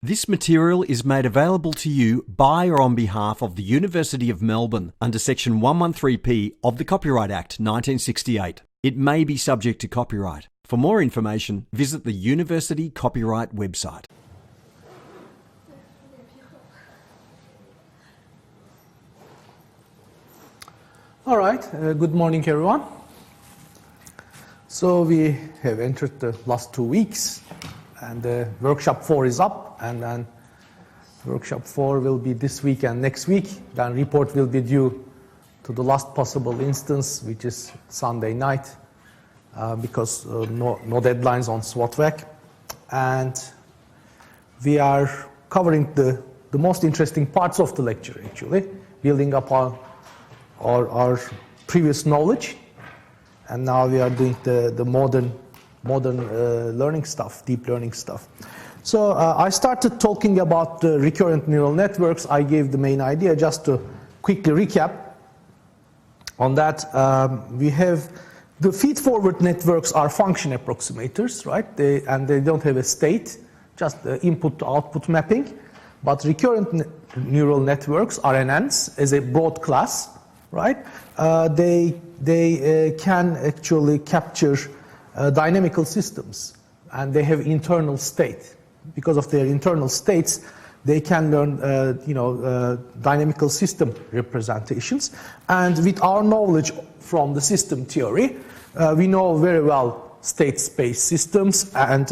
This material is made available to you by or on behalf of the University of Melbourne under Section 113P of the Copyright Act 1968. It may be subject to copyright. For more information, visit the University Copyright website. All right, good morning everyone. So we have entered the last 2 weeks and workshop 4 is up, and then workshop 4 will be this week and next week. Then report will be due to the last possible instance, which is Sunday night, because no deadlines on SWOT-WAC. And we are covering the most interesting parts of the lecture, actually, building up our previous knowledge. And now we are doing the modern learning stuff, deep learning stuff. So I started talking about the recurrent neural networks. I gave the main idea. Just to quickly recap on that, we have the feed-forward networks are function approximators, right? They don't have a state, just the input to output mapping. But recurrent neural networks, RNNs, as a broad class, right? They can actually capture dynamical systems, and they have internal state. Because of their internal states, they can learn dynamical system representations. And with our knowledge from the system theory, we know very well state space systems and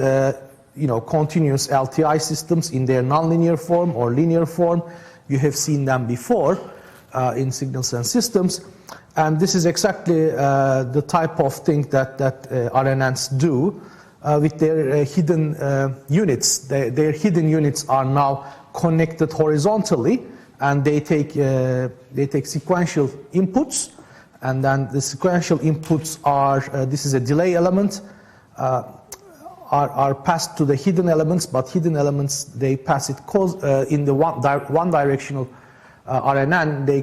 continuous LTI systems in their nonlinear form or linear form. You have seen them before in signals and systems. And this is exactly the type of thing that RNNs do with their hidden units. Their hidden units are now connected horizontally, and they take sequential inputs, and then the sequential inputs are this is a delay element, are passed to the hidden elements, but hidden elements, they pass it in the one directional RNN, they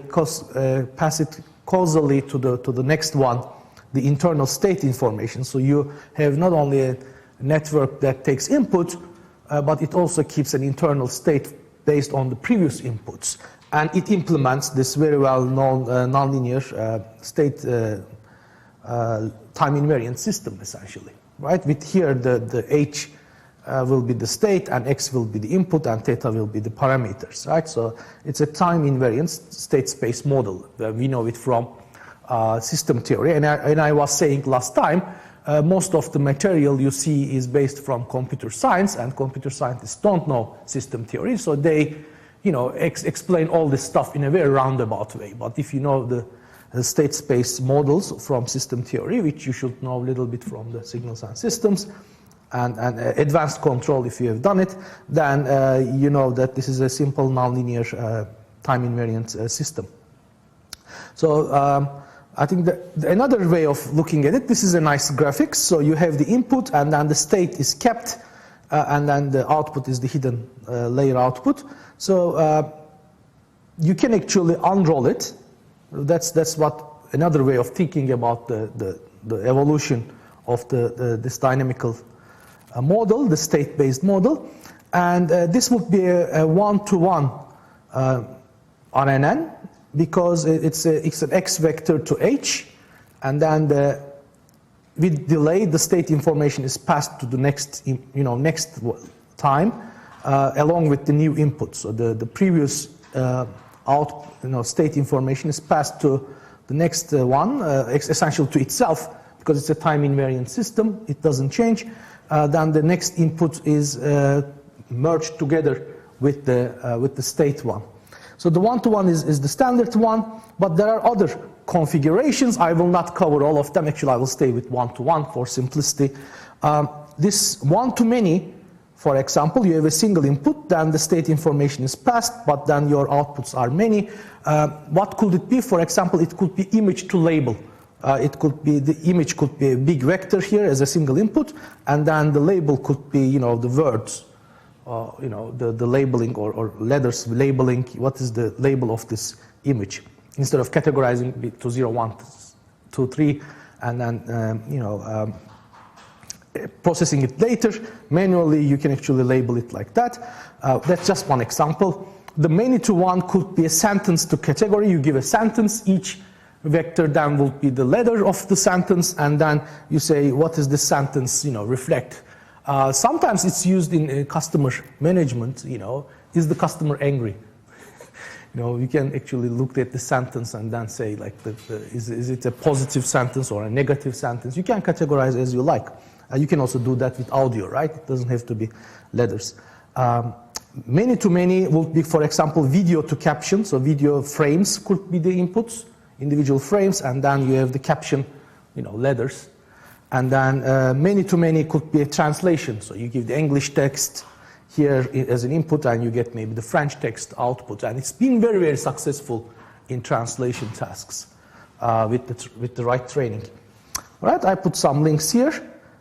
pass it causally to the next one, the internal state information. So you have not only a network that takes input, but it also keeps an internal state based on the previous inputs. And it implements this very well-known nonlinear state time invariant system, essentially, right? With here, the H will be the state, and X will be the input, and theta will be the parameters, right? So it's a time invariant state space model. We know it from system theory. And I was saying last time, most of the material you see is based from computer science, and computer scientists don't know system theory, so they explain all this stuff in a very roundabout way. But if you know the state space models from system theory, which you should know a little bit from the signals and systems, and advanced control, if you have done it, then you know that this is a simple nonlinear time invariant system. So I think that another way of looking at it, this is a nice graphic. So you have the input, and then the state is kept, and then the output is the hidden layer output. So you can actually unroll it. That's what another way of thinking about the evolution of this dynamical model, the state-based model. And this would be a one-to-one RNN, because it's an X vector to H, and then with delay, the state information is passed to the next time along with the new input. So the previous state information is passed to the next one, essential to itself, because it's a time invariant system. It doesn't change. Then the next input is merged together with the state one. So the one-to-one is the standard one, but there are other configurations. I will not cover all of them. Actually, I will stay with one-to-one for simplicity. This one-to-many, for example, you have a single input, then the state information is passed, but then your outputs are many. What could it be? For example, it could be image to label. The image could be a big vector here as a single input, and then the label could be, the words, the labeling or letters labeling. What is the label of this image? Instead of categorizing it to 0, 1, 2, 3, and then processing it later. Manually, you can actually label it like that. That's just one example. The many-to-one could be a sentence to category. You give a sentence, each vector then will be the letter of the sentence, and then you say, what does this sentence, reflect? Sometimes it's used in customer management, is the customer angry? You can actually look at the sentence and then say, like, is it a positive sentence or a negative sentence? You can categorize as you like. You can also do that with audio, right? It doesn't have to be letters. Many-to-many will be, for example, video to caption. So video frames could be the inputs, individual frames, and then you have the caption, letters. And then many-to-many could be a translation. So you give the English text here as an input, and you get maybe the French text output. And it's been very, very successful in translation tasks with the right training. All right, I put some links here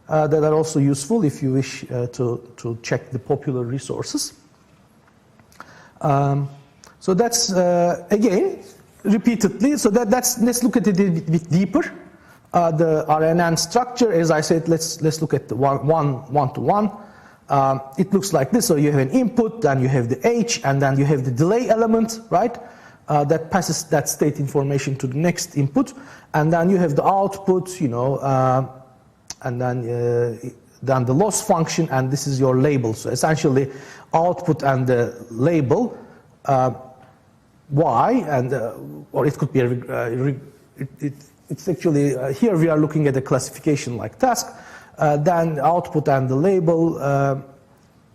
that are also useful if you wish to check the popular resources. So that's, again, repeatedly. So let's look at it a bit deeper. The RNN structure, as I said, let's look at the one-to-one. It looks like this. So you have an input, then you have the H, and then you have the delay element, right? That passes that state information to the next input, and then you have the output, and then the loss function, and this is your label. So essentially, output and the label Y, and or it could be it's actually here we are looking at a classification like task. Then output and the label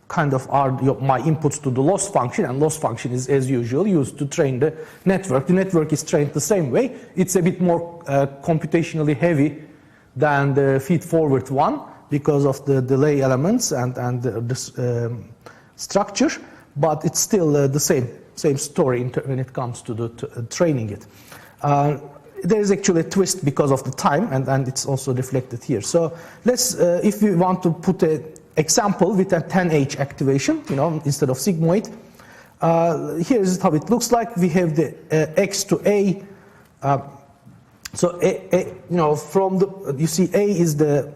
kind of are my inputs to the loss function, and loss function is, as usual, used to train the network. The network is trained the same way. It's a bit more computationally heavy than the feed-forward one because of the delay elements and the structure, but it's still the same story when it comes to the training it. There is actually a twist because of the time, and it's also reflected here. So let's, if we want to put an example with a 10H activation, instead of sigmoid, here is how it looks like. We have the X to A. From the, you see A is the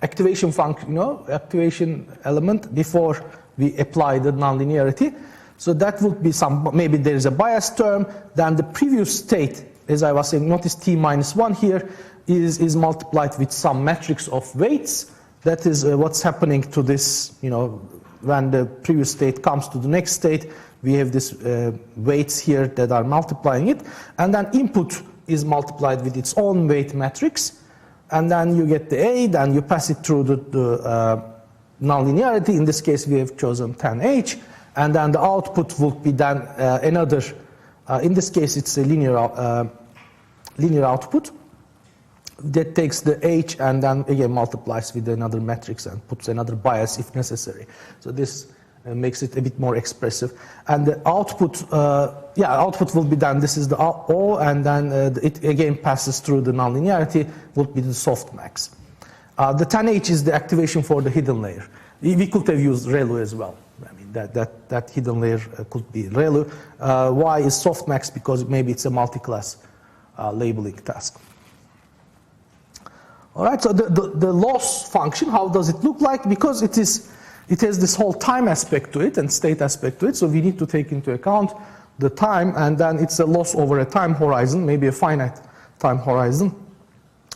activation function, activation element before we apply the nonlinearity. So that would be maybe there is a bias term, then the previous state, as I was saying, notice T minus 1 here is multiplied with some matrix of weights. That is what's happening to this, when the previous state comes to the next state, we have this weights here that are multiplying it. And then input is multiplied with its own weight matrix. And then you get the A, then you pass it through the nonlinearity. In this case, we have chosen 10H. And then the output would be then another, in this case, it's a linear output that takes the H and then again multiplies with another matrix and puts another bias if necessary. So this makes it a bit more expressive. And the output, output will be done. This is the O, and then it again passes through the nonlinearity, would be the softmax. The 10H is the activation for the hidden layer. We could have used ReLU as well. I mean, that hidden layer could be ReLU. Y is softmax because maybe it's a multi-class labeling task. All right, so the loss function, how does it look like? Because it has this whole time aspect to it and state aspect to it, so we need to take into account the time, and then it's a loss over a time horizon, maybe a finite time horizon.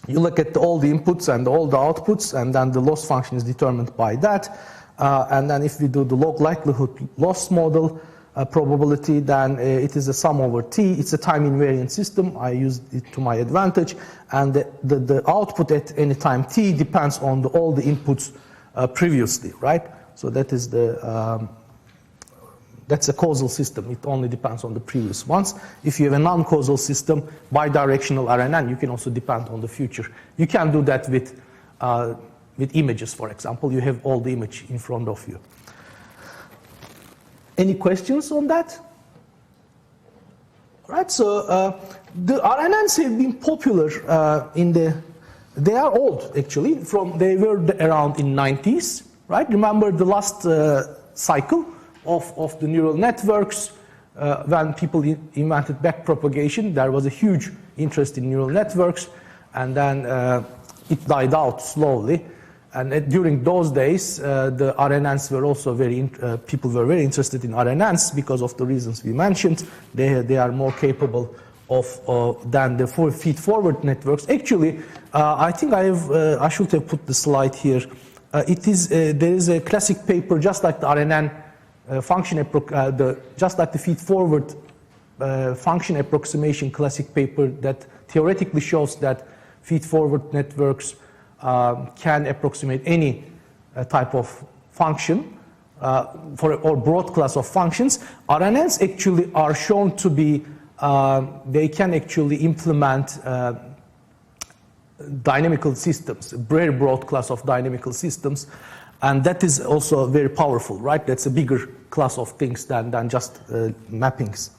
You look at all the inputs and all the outputs, and then the loss function is determined by that. And then if we do the log likelihood loss model probability, then it is a sum over T. It's a time invariant system. I used it to my advantage. And the output at any time T depends on all the inputs previously, right? So that is that's a causal system. It only depends on the previous ones. If you have a non-causal system, bidirectional RNN, you can also depend on the future. You can do that with images, for example. You have all the image in front of you. Any questions on that? All right, so the RNNs have been popular they are old actually, they were around in 90s, right? Remember the last cycle of the neural networks, when people invented backpropagation, there was a huge interest in neural networks, and then it died out slowly. And during those days, the RNNs were also people were very interested in RNNs because of the reasons we mentioned. They are more capable than the feed-forward networks. Actually, I think I should have put the slide here. There is a classic paper just like the RNN function, just like the feed-forward function approximation classic paper that theoretically shows that feed-forward networks can approximate any type of function or broad class of functions. RNNs actually are shown to be, they can actually implement dynamical systems, a very broad class of dynamical systems, and that is also very powerful, right? That's a bigger class of things than just mappings,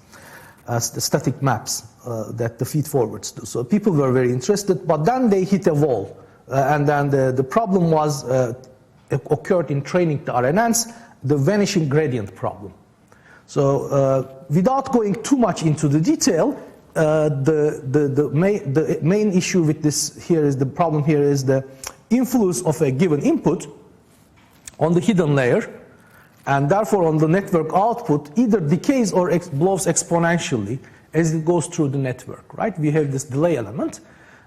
the static maps that the feed-forwards do. So people were very interested, but then they hit a wall. And then the problem was occurred in training the RNNs, the vanishing gradient problem. So without going too much into the detail, the main issue with this here is the problem here is the influence of a given input on the hidden layer, and therefore on the network output either decays or blows exponentially as it goes through the network, right? We have this delay element.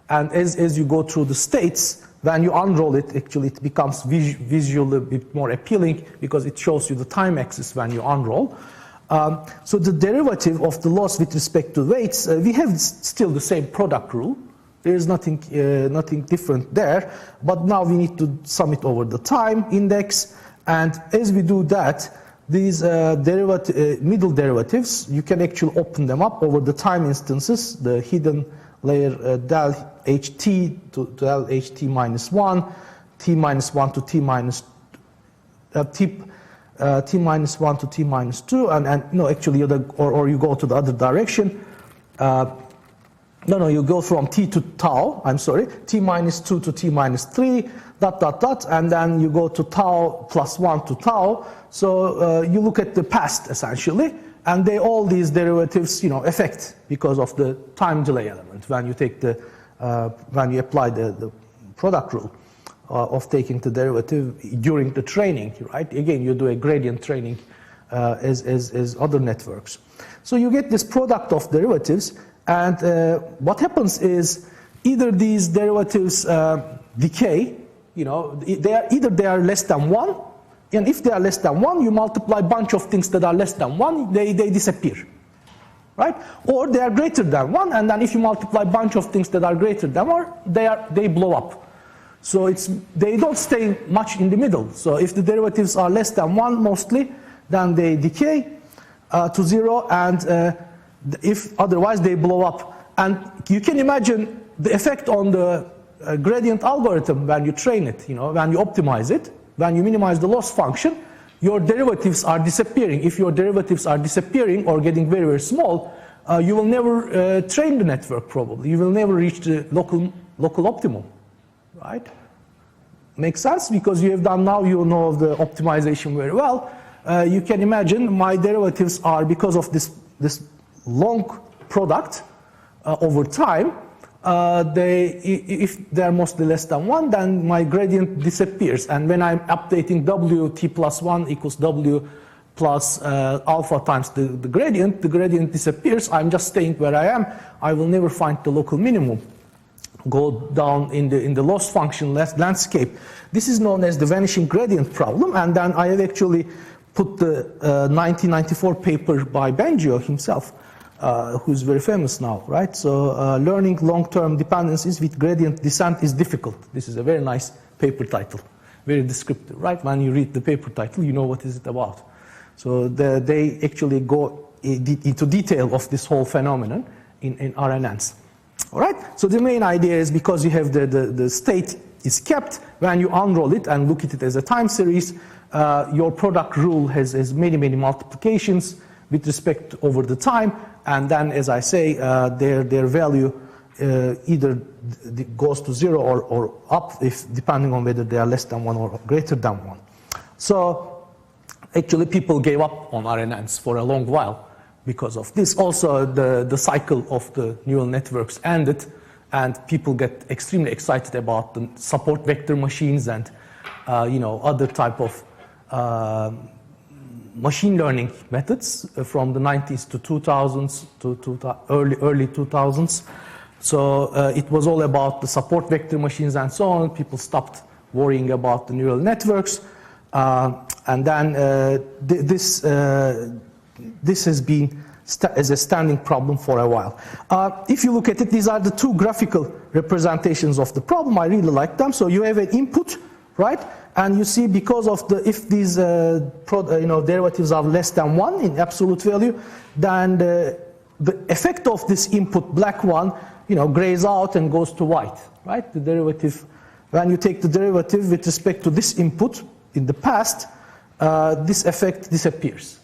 And as you go through the states, when you unroll it, actually it becomes visually a bit more appealing because it shows you the time axis when you unroll. So the derivative of the loss with respect to weights, we have still the same product rule. There is nothing different there, but now we need to sum it over the time index. And as we do that, these middle derivatives, you can actually open them up over the time instances, the hidden layer del ht to del ht minus 1, t minus 1 to t minus t minus 1 to t minus 2, and no, actually, or you go to the other direction. You go from t to tau, I'm sorry, t minus 2 to t minus 3, ... and then you go to tau plus 1 to tau. So you look at the past, essentially, and all these derivatives, affect because of the time delay element when you take when you apply the product rule of taking the derivative during the training, right? Again, you do a gradient training as other networks. So you get this product of derivatives, and what happens is either these derivatives decay, they are less than 1, and if they are less than 1, you multiply a bunch of things that are less than 1, they disappear, right? Or they are greater than 1, and then if you multiply a bunch of things that are greater than 1, they blow up. So they don't stay much in the middle. So if the derivatives are less than 1 mostly, then they decay to 0, and if otherwise they blow up. And you can imagine the effect on the gradient algorithm when you train it, when you optimize it, when you minimize the loss function, your derivatives are disappearing. If your derivatives are disappearing or getting very, very small, you will never train the network probably. You will never reach the local optimum, right? Makes sense? Because you have done now, you know the optimization very well. You can imagine my derivatives are, because of this long product over time, if they are mostly less than 1, then my gradient disappears. And when I'm updating w t plus 1 equals w plus alpha times the gradient disappears. I'm just staying where I am. I will never find the local minimum. Go down in the loss function landscape. This is known as the vanishing gradient problem. And then I have actually put the 1994 paper by Bengio himself, who's very famous now, right? So learning long-term dependencies with gradient descent is difficult. This is a very nice paper title, very descriptive, right? When you read the paper title, you know what is it about. So they actually go into detail of this whole phenomenon in RNNs. All right? So the main idea is because you have the state is kept, when you unroll it and look at it as a time series, your product rule has many, many multiplications with respect over the time. And then, as I say, their value either goes to 0 or up, depending on whether they are less than 1 or greater than 1. So actually, people gave up on RNNs for a long while because of this. Also, the cycle of the neural networks ended, and people get extremely excited about the support vector machines and other type of machine learning methods from the 90s to 2000s to early 2000s. So it was all about the support vector machines and so on. People stopped worrying about the neural networks. And then this has been as a standing problem for a while. If you look at it, these are the two graphical representations of the problem. I really like them. So you have an input, right? And you see because of if these derivatives are less than 1 in absolute value, then the effect of this input, black one, grays out and goes to white, right? The derivative, when you take the derivative with respect to this input in the past, this effect disappears.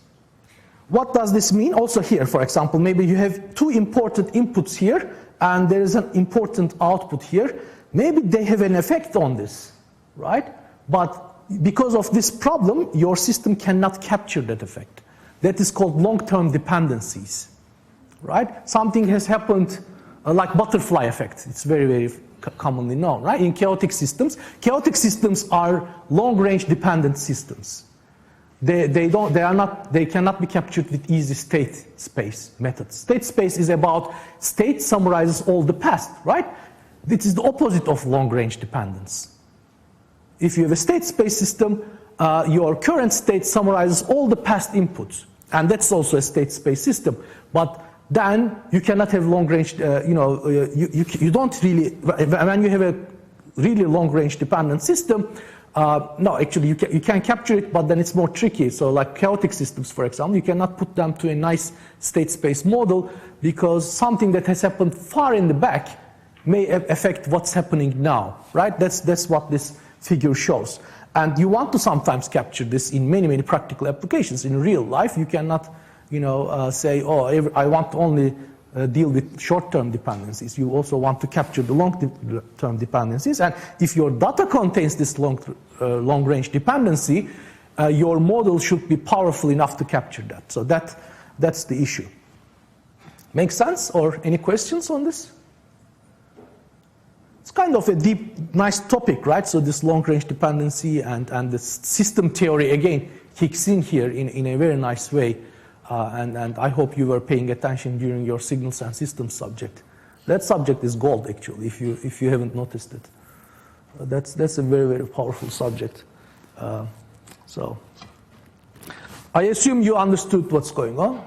What does this mean? Also here, for example, maybe you have two important inputs here, and there is an important output here. Maybe they have an effect on this, right? But because of this problem, your system cannot capture that effect. That is called long-term dependencies, right? Something has happened like butterfly effect. It's very, very commonly known, right? In chaotic systems are long-range dependent systems. They cannot be captured with easy state space methods. State space is about state summarizes all the past, right? This is the opposite of long-range dependence. If you have a state space system, your current state summarizes all the past inputs, and that's also a state space system. But then you cannot have long-range. You don't really. When you have a really long-range dependent system, no, actually you can capture it, but then it's more tricky. So like chaotic systems, for example, you cannot put them to a nice state space model because something that has happened far in the back may affect what's happening now, right? That's what this figure shows. And you want to sometimes capture this in many, many practical applications. In real life, you cannot, say, I want to only deal with short-term dependencies. You also want to capture the long-term dependencies. And if your data contains this long-range dependency, your model should be powerful enough to capture that. So that's the issue. Make sense? Or any questions on this? It's kind of a deep, nice topic, right? So this long-range dependency and the system theory, again, kicks in here in a very nice way. And I hope you were paying attention during your signals and systems subject. That subject is gold, actually, if you haven't noticed it. That's a very, very powerful subject. So I assume you understood what's going on,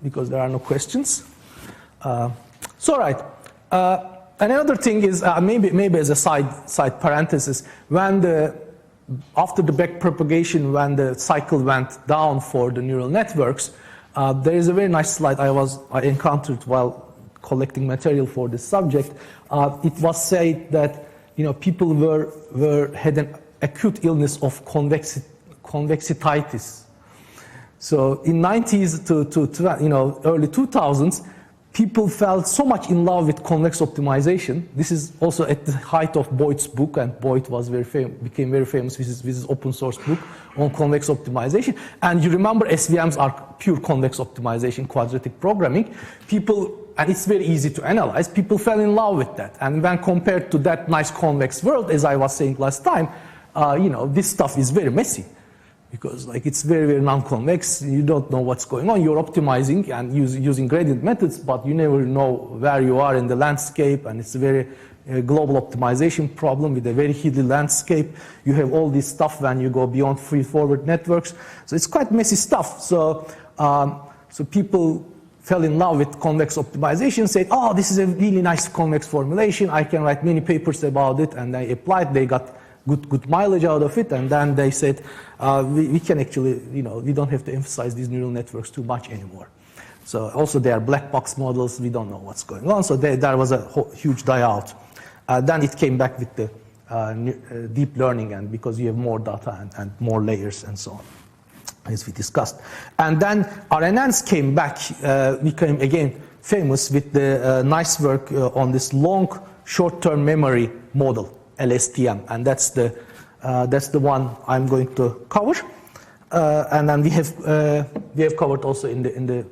because there are no questions. So, all right. Another thing is, maybe as a side parenthesis, after the backpropagation, when the cycle went down for the neural networks, there is a very nice slide I encountered while collecting material for this subject. It was said that people had an acute illness of convexititis. So in 90s to early 2000s, people fell so much in love with convex optimization. This is also at the height of Boyd's book, and Boyd was became very famous with his open source book on convex optimization. And you remember SVMs are pure convex optimization, quadratic programming. And it's very easy to analyze. People fell in love with that. And when compared to that nice convex world, as I was saying last time, this stuff is very messy. Because it's very, very non-convex. You don't know what's going on. You're optimizing and using gradient methods, but you never know where you are in the landscape, and it's a very global optimization problem with a very hidden landscape. You have all this stuff when you go beyond feed-forward networks. So it's quite messy stuff. So people fell in love with convex optimization, said, oh, this is a really nice convex formulation. I can write many papers about it, and they applied. They got good mileage out of it, and then they said, we can actually, we don't have to emphasize these neural networks too much anymore. So also they are black box models, we don't know what's going on, so there was a huge die out. Then it came back with the deep learning, and because you have more data and more layers and so on, as we discussed. And then RNNs came back, became again famous with the nice work on this long short-term memory model, LSTM, and that's the one I'm going to cover, and then we have covered also in the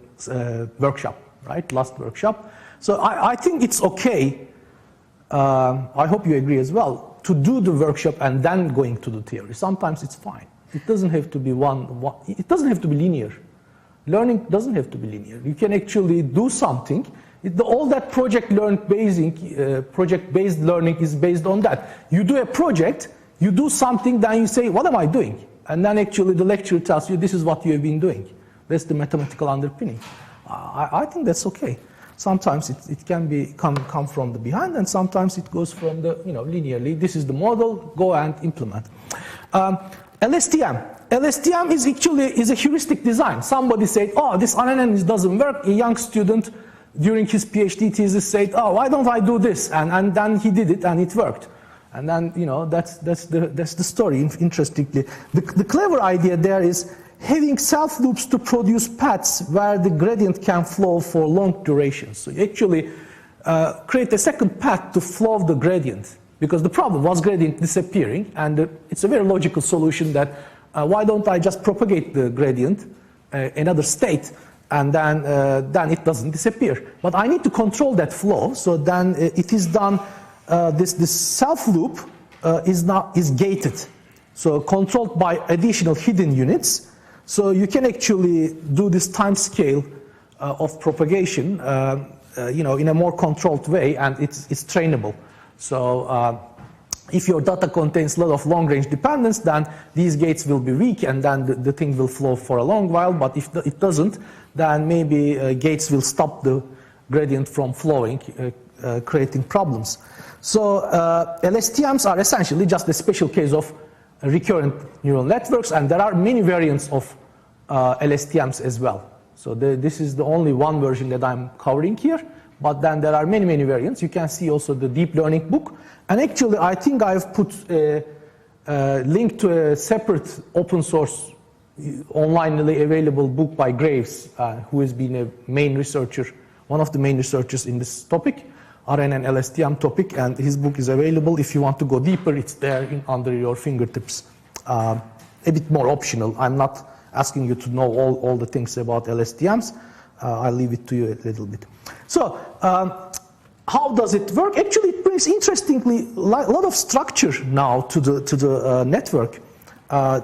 workshop, right? Last workshop. So I think it's okay. I hope you agree as well to do the workshop and then going to the theory. Sometimes it's fine. It doesn't have to be it doesn't have to be linear. Learning doesn't have to be linear. You can actually do something. All that project-based learning is based on that. You do a project, you do something, then you say, what am I doing? And then actually the lecturer tells you, this is what you have been doing. That's the mathematical underpinning. I think that's okay. Sometimes it can come from the behind, and sometimes it goes from the, linearly. This is the model, go and implement. LSTM. LSTM is a heuristic design. Somebody said, oh, this RNN doesn't work. A young student during his PhD thesis said, oh, why don't I do this? And then he did it and it worked. And then, that's the story, interestingly. The clever idea there is having self loops to produce paths where the gradient can flow for long durations. So you actually create a second path to flow the gradient, because the problem was gradient disappearing, and it's a very logical solution that why don't I just propagate the gradient another state, and then it doesn't disappear. But I need to control that flow, so then it is done, this self loop is gated, so controlled by additional hidden units. So you can actually do this time scale of propagation, in a more controlled way, and it's trainable. So if your data contains a lot of long-range dependence, then these gates will be weak, and then the thing will flow for a long while. But if it doesn't, then maybe gates will stop the gradient from flowing, creating problems. So LSTMs are essentially just a special case of recurrent neural networks, and there are many variants of LSTMs as well. So this is the only one version that I'm covering here, but then there are many variants. You can see also the deep learning book, and actually I think I've put a link to a separate open source onlinely available book by Graves, who has been a main researcher, one of the main researchers in this topic, RNN LSTM topic, and his book is available. If you want to go deeper, it's there under your fingertips. A bit more optional. I'm not asking you to know all the things about LSTMs. I'll leave it to you a little bit. So how does it work? Actually, it brings, interestingly, a lot of structure now to the network.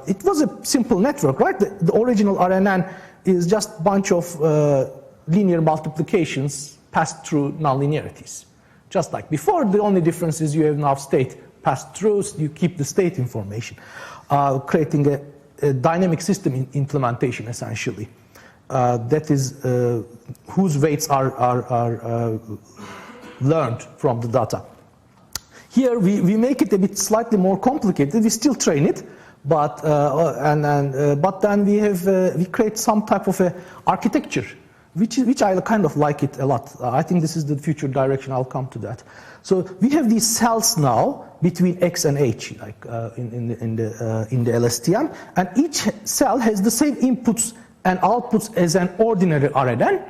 It was a simple network, right? The original RNN is just a bunch of linear multiplications passed through nonlinearities. Just like before, the only difference is you have now state passed through, so you keep the state information, creating a dynamic system implementation, essentially. That is whose weights are learned from the data. Here we make it a bit slightly more complicated. We still train it, but then we create some type of a architecture, which I kind of like it a lot. I think this is the future direction. I'll come to that. So we have these cells now between X and H, like in the LSTM, and each cell has the same inputs and outputs as an ordinary RNN,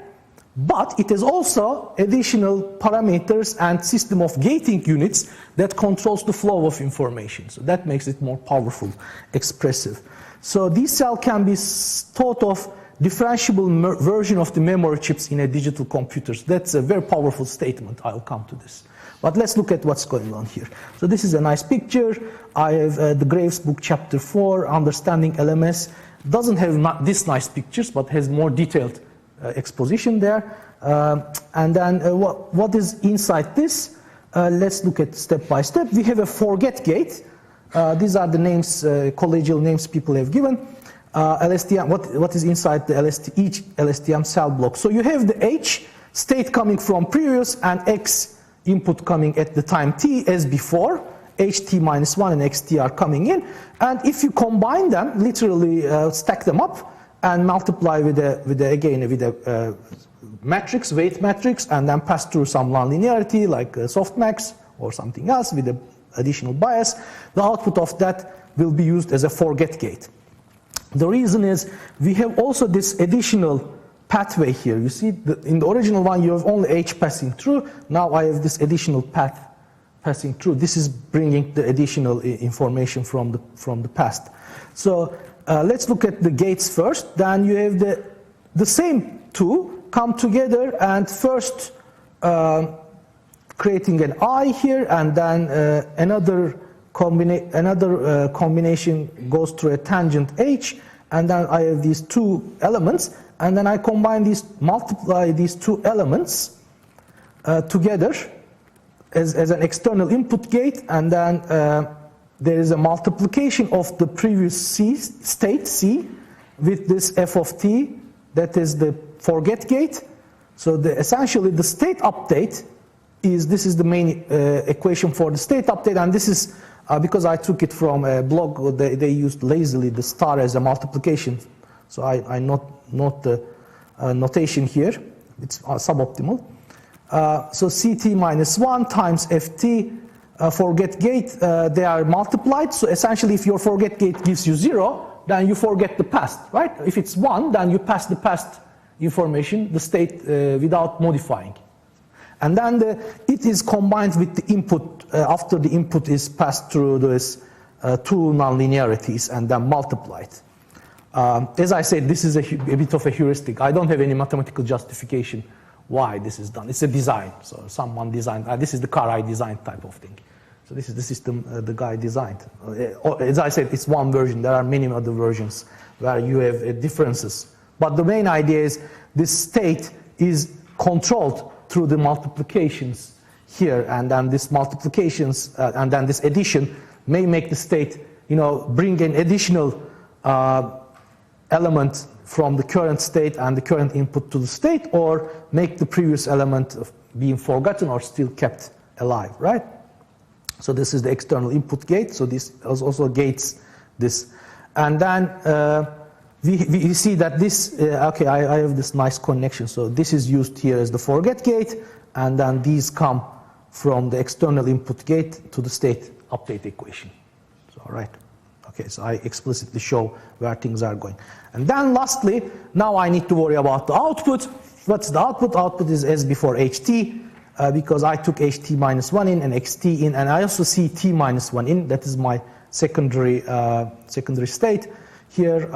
but it has also additional parameters and system of gating units that controls the flow of information. So that makes it more powerful, expressive. So this cell can be thought of differentiable version of the memory chips in a digital computers. That's a very powerful statement. I'll come to this. But let's look at what's going on here. So this is a nice picture. I have the Graves book, chapter 4, Understanding LMS. Doesn't have this nice pictures, but has more detailed exposition there. And then what is inside this? Let's look at step by step. We have a forget gate. These are the names, collegial names people have given. LSTM, what is inside the each LSTM cell block? So you have the H state coming from previous and X input coming at the time t as before. HT minus 1 and XT are coming in. And if you combine them, literally stack them up and multiply with a matrix, weight matrix, and then pass through some nonlinearity like softmax or something else with an additional bias, the output of that will be used as a forget gate. The reason is we have also this additional pathway here. You see, in the original one, you have only H passing through. Now I have this additional path passing through. This is bringing the additional information from the past. So let's look at the gates first. Then you have the same two come together and first creating an I here and then another another combination goes through a tangent H, and then I have these two elements, and then I combine these, multiply these two elements together as an external input gate, and then there is a multiplication of the previous state C with this f of t, that is the forget gate. So essentially the state update this is the main equation for the state update, and this is because I took it from a blog, they used lazily the star as a multiplication, so I note the notation here, it's suboptimal. So Ct minus 1 times Ft forget gate, they are multiplied, so essentially if your forget gate gives you 0, then you forget the past, right? If it's 1, then you pass the past information, the state, without modifying. And then it is combined with the input, after the input is passed through those two nonlinearities and then multiplied. As I said, this is a bit of a heuristic. I don't have any mathematical justification why this is done. It's a design, so someone designed, this is the car I designed type of thing. So this is the system the guy designed. As I said, it's one version. There are many other versions where you have differences. But the main idea is this state is controlled through the multiplications here, and then this multiplications and then this addition may make the state, bring an additional element from the current state and the current input to the state, or make the previous element of being forgotten or still kept alive, right? So this is the external input gate, so this also gates this. And then we see that this, okay, I have this nice connection, so this is used here as the forget gate, and then these come from the external input gate to the state update equation. So, all right. Okay, so I explicitly show where things are going. And then lastly, now I need to worry about the output. What's the output? Output is as before ht, because I took ht minus 1 in and xt in, and I also see t minus 1 in. That is my secondary state. Here,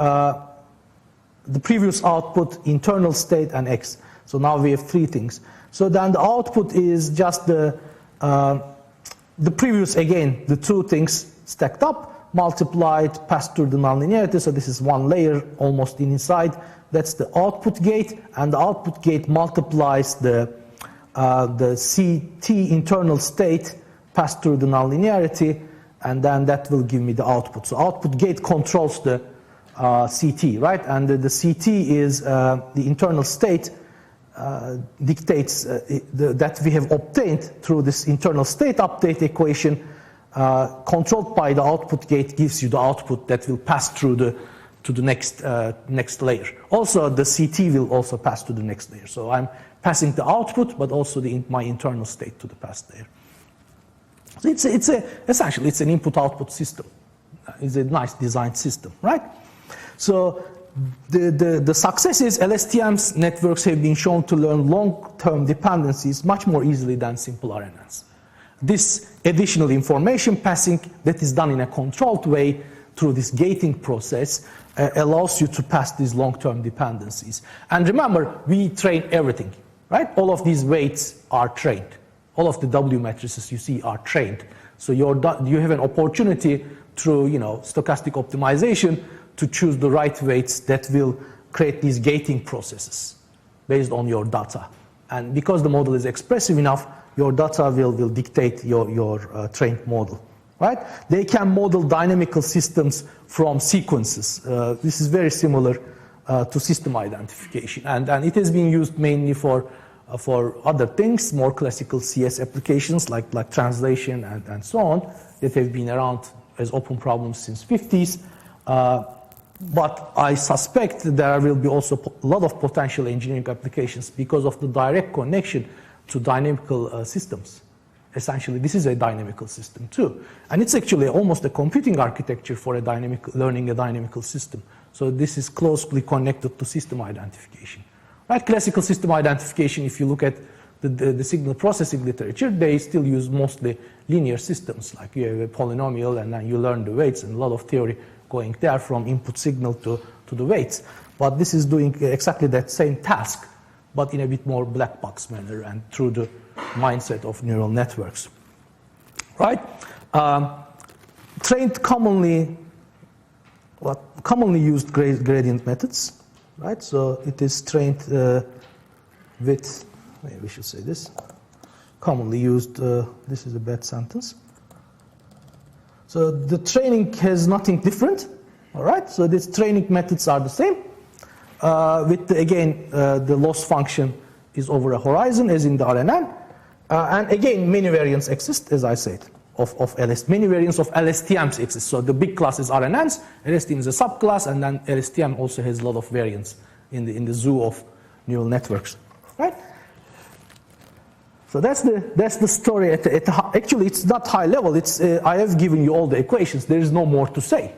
the previous output, internal state, and x. So now we have three things. So then the output is just the previous, again, the two things stacked up, multiplied, passed through the nonlinearity, so this is one layer almost inside. That's the output gate, and the output gate multiplies the Ct internal state passed through the nonlinearity, and then that will give me the output. So output gate controls the Ct, right? And the Ct is the internal state dictates that we have obtained through this internal state update equation, controlled by the output gate, gives you the output that will pass through to the next layer. Also, the Ct will also pass to the next layer. So I'm passing the output, but also my internal state to the past layer. So essentially it's an input-output system. It's a nice designed system, right? So the success is LSTM's networks have been shown to learn long-term dependencies much more easily than simple RNNs. This additional information passing that is done in a controlled way through this gating process allows you to pass these long-term dependencies. And remember, we train everything, right? All of these weights are trained. All of the W matrices you see are trained. So you have an opportunity through stochastic optimization to choose the right weights that will create these gating processes based on your data. And because the model is expressive enough, your data will dictate your trained model, right? They can model dynamical systems from sequences. This is very similar to system identification. And it has been used mainly for other things, more classical CS applications like translation and so on, that have been around as open problems since 50s. But I suspect there will be also a lot of potential engineering applications because of the direct connection to dynamical systems. Essentially, this is a dynamical system too. And it's actually almost a computing architecture for learning a dynamical system. So this is closely connected to system identification. Right? Classical system identification, if you look at the signal processing literature, they still use mostly linear systems. Like you have a polynomial and then you learn the weights, and a lot of theory going there from input signal to the weights. But this is doing exactly that same task, but in a bit more black box manner and through the mindset of neural networks. Right? trained commonly used gradient methods, right? So it is trained with, maybe we should say this, commonly used, this is a bad sentence. So the training has nothing different, all right? So these training methods are the same. With again, the loss function is over a horizon as in the RNN. And again, many variants exist, as I said, of LSTM. Many variants of LSTMs exist. So the big class is RNNs, LSTM is a subclass, and then LSTM also has a lot of variants in the zoo of neural networks, right? So that's the story. Actually, it's not high level. It's I have given you all the equations. There is no more to say.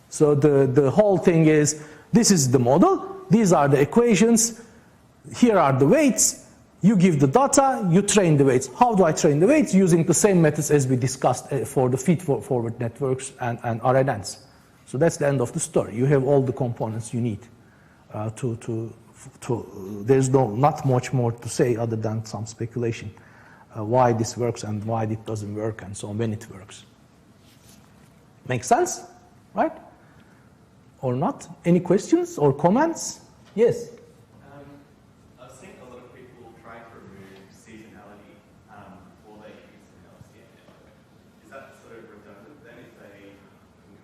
So the whole thing is, this is the model. These are the equations. Here are the weights. You give the data, you train the weights. How do I train the weights? Using the same methods as we discussed for the feed-forward networks and RNNs. So that's the end of the story. You have all the components you need there's not much more to say other than some speculation why this works and why it doesn't work and so on when it works. Make sense, right? Or not? Any questions or comments? Yes? I've seen a lot of people try to remove seasonality before they use an LSTM network. Is that sort of redundant then if they can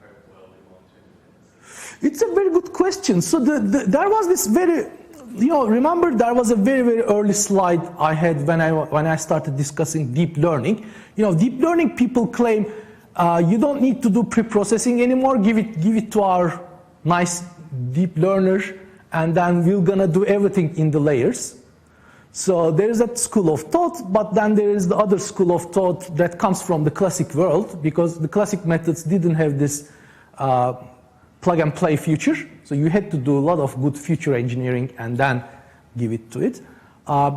cope well with long-term dependency? It's a very good question. So there was this very, remember there was a very, very early slide I had when I started discussing deep learning. Deep learning people claim you don't need to do pre-processing anymore. Give it to our nice deep learner, and then we're gonna do everything in the layers. So there is that school of thought, but then there is the other school of thought that comes from the classic world, because the classic methods didn't have this plug and play feature. So you had to do a lot of good feature engineering and then give it to it. I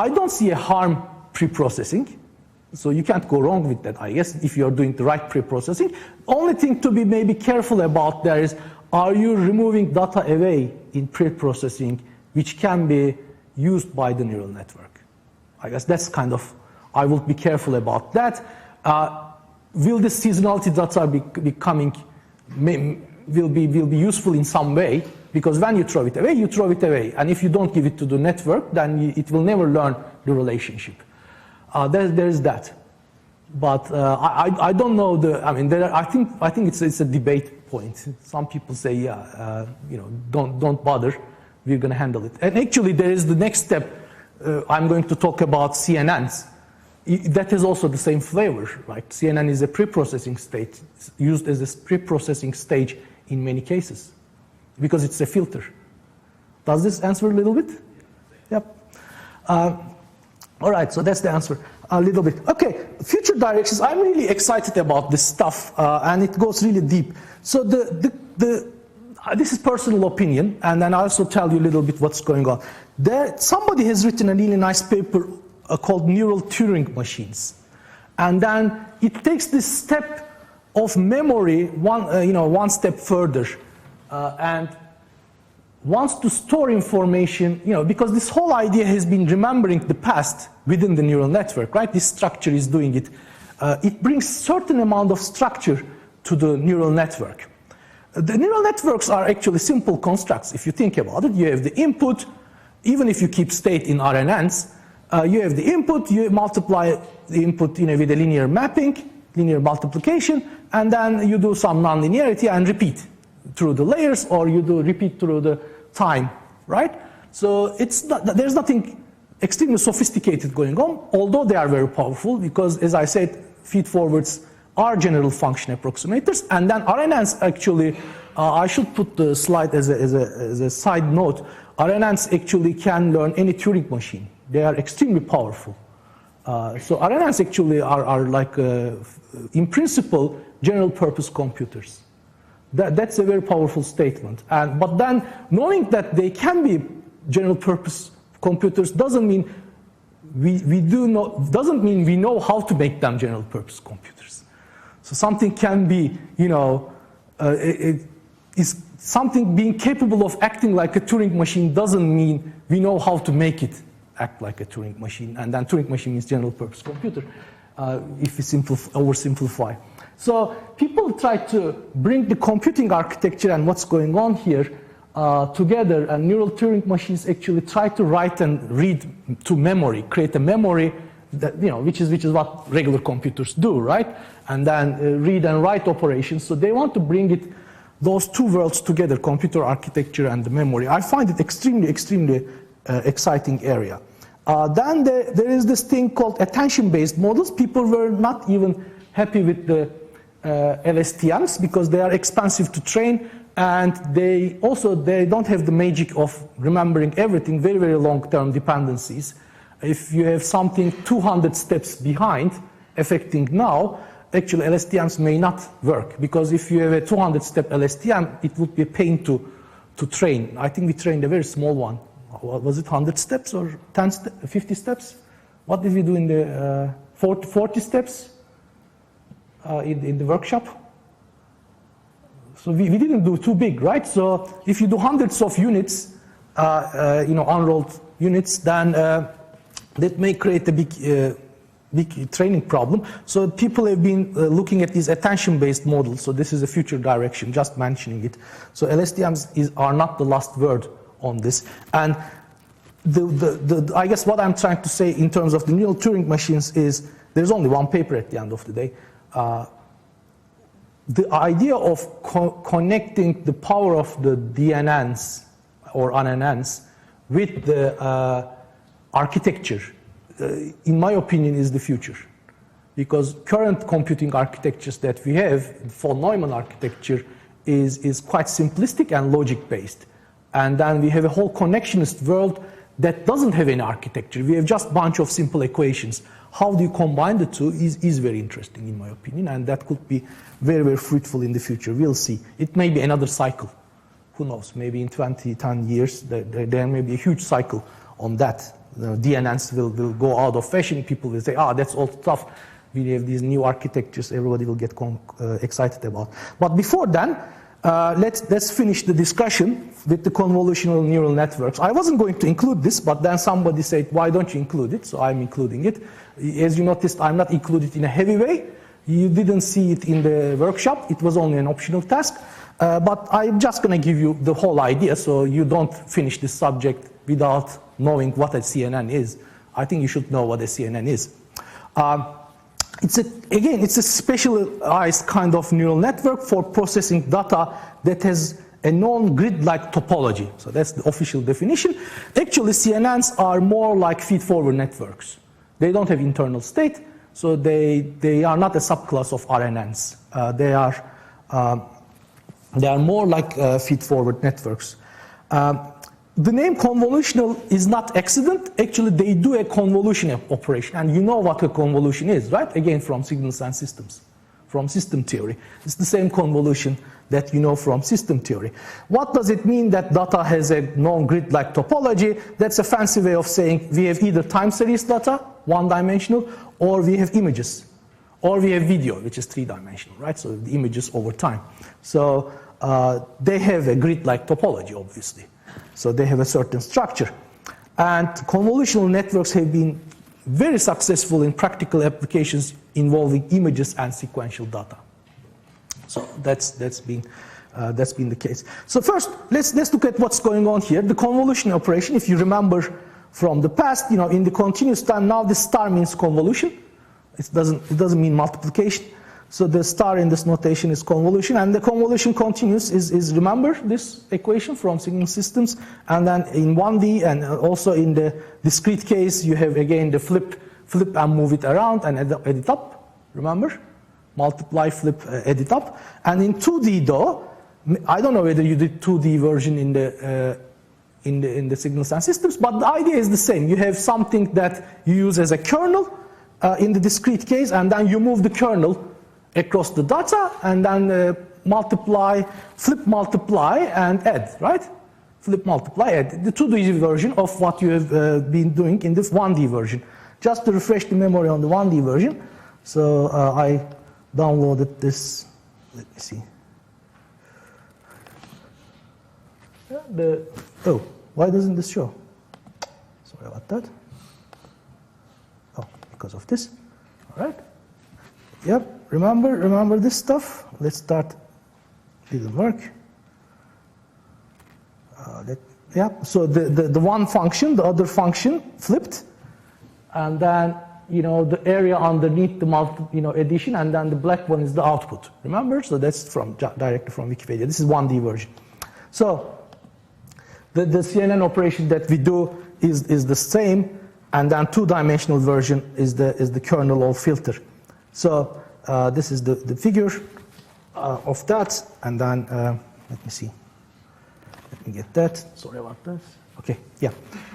don't see a harm pre-processing. So you can't go wrong with that, I guess, if you're doing the right pre-processing. Only thing to be maybe careful about there is, are you removing data away in pre-processing which can be used by the neural network? I guess that's kind of, I will be careful about that. Will the seasonality data be coming, will be useful in some way? Because when you throw it away, you throw it away. And if you don't give it to the network, then it will never learn the relationship. There's that, but I don't know I think it's a debate point. Some people say, don't bother, we're going to handle it. And actually, there is the next step. I'm going to talk about CNNs. That is also the same flavor, right? CNN is a pre-processing state, used as a pre-processing stage in many cases, because it's a filter. Does this answer a little bit? Yep. All right, so that's the answer a little bit. Okay, future directions. I'm really excited about this stuff, and it goes really deep. So this is personal opinion, and then I'll also tell you a little bit what's going on. Somebody has written a really nice paper called Neural Turing Machines, and then it takes this step of memory one step further, and wants to store information, because this whole idea has been remembering the past within the neural network, right? This structure is doing it. It brings certain amount of structure to the neural network. The neural networks are actually simple constructs. If you think about it, you have the input. Even if you keep state in RNNs, you have the input, you multiply the input with a linear mapping, linear multiplication, and then you do some nonlinearity and repeat through the layers, or you do repeat through the time, right? So there's nothing extremely sophisticated going on, although they are very powerful, because as I said, feed-forwards are general function approximators, and then RNNs actually, I should put the slide as a side note, RNNs actually can learn any Turing machine. They are extremely powerful. So RNNs actually are like, in principle, general purpose computers. That's a very powerful statement. But then knowing that they can be general purpose computers doesn't mean we know how to make them general purpose computers. So something can be, is something being capable of acting like a Turing machine doesn't mean we know how to make it act like a Turing machine, and then Turing machine is general purpose computer. if we oversimplify. So people try to bring the computing architecture and what's going on here together, and neural Turing machines actually try to write and read to memory, create a memory that, which is what regular computers do, right? And then read and write operations. So they want to bring those two worlds together, computer architecture and the memory. I find it extremely exciting area. Then there is this thing called attention-based models. People were not even happy with the LSTMs because they are expensive to train, and they don't have the magic of remembering everything, very long-term dependencies. If you have something 200 steps behind affecting now, actually LSTMs may not work, because if you have a 200-step LSTM, it would be a pain to train. I think we trained a very small one. Was it 100 steps or 50 steps? What did we do in the 40 steps in the workshop? So we didn't do too big, right? So if you do hundreds of units, unrolled units, then that may create a big training problem. So people have been looking at these attention-based models. So this is a future direction, just mentioning it. So LSTMs are not the last word on this. And I guess what I'm trying to say in terms of the neural Turing machines is there's only one paper at the end of the day. The idea of connecting the power of the DNNs or unNNs with the architecture, in my opinion, is the future. Because current computing architectures that we have, the von Neumann architecture, is quite simplistic and logic-based. And then we have a whole connectionist world that doesn't have any architecture. We have just a bunch of simple equations. How do you combine the two is very interesting, in my opinion, and that could be very fruitful in the future. We'll see. It may be another cycle. Who knows? Maybe in 10 years, there may be a huge cycle on that. DNNs will go out of fashion. People will say, that's all tough. We have these new architectures everybody will get excited about. But before then, let's finish the discussion with the convolutional neural networks. I wasn't going to include this, but then somebody said, why don't you include it? So I'm including it. As you noticed, I'm not included in a heavy way. You didn't see it in the workshop. It was only an optional task. But I'm just going to give you the whole idea so you don't finish this subject without knowing what a CNN is. I think you should know what a CNN is. It's a specialized kind of neural network for processing data that has a known grid-like topology. So that's the official definition. Actually, CNNs are more like feed-forward networks. They don't have internal state, so they are not a subclass of RNNs. They are more like feed-forward networks. The name convolutional is not accident. Actually, they do a convolution operation, and you know what a convolution is, right? Again, from signals and systems, from system theory. It's the same convolution that you know from system theory. What does it mean that data has a known grid-like topology? That's a fancy way of saying we have either time series data, one-dimensional, or we have images, or we have video, which is three-dimensional, right? So the images over time. So they have a grid-like topology, obviously. So they have a certain structure. And convolutional networks have been very successful in practical applications involving images and sequential data. So that's been the case. So first, let's look at what's going on here. The convolution operation, if you remember from the past, in the continuous time, now the star means convolution. It doesn't mean multiplication. So the star in this notation is convolution, and the convolution continuous is remember this equation from signal systems, and then in 1D and also in the discrete case you have again the flip and move it around and add it up, remember? Multiply, flip, add it up. And in 2D though, I don't know whether you did 2D version in the signals and systems, but the idea is the same. You have something that you use as a kernel in the discrete case, and then you move the kernel across the data, and then multiply, flip, multiply, and add, right? Flip, multiply, add. The 2D version of what you have been doing in this 1D version. Just to refresh the memory on the 1D version, so I downloaded this, let me see. Why doesn't this show? Sorry about that. Oh, because of this. right? Yep, remember this stuff? Let's start, didn't work. So the one function, the other function flipped, and then, you know, the area underneath the addition, and then the black one is the output. Remember? So that's directly from Wikipedia. This is 1D version. So the CNN operation that we do is the same, and then two-dimensional version is the kernel of filter. So this is the figure of that, and then let me see. Let me get that. Sorry about this. Okay, yeah.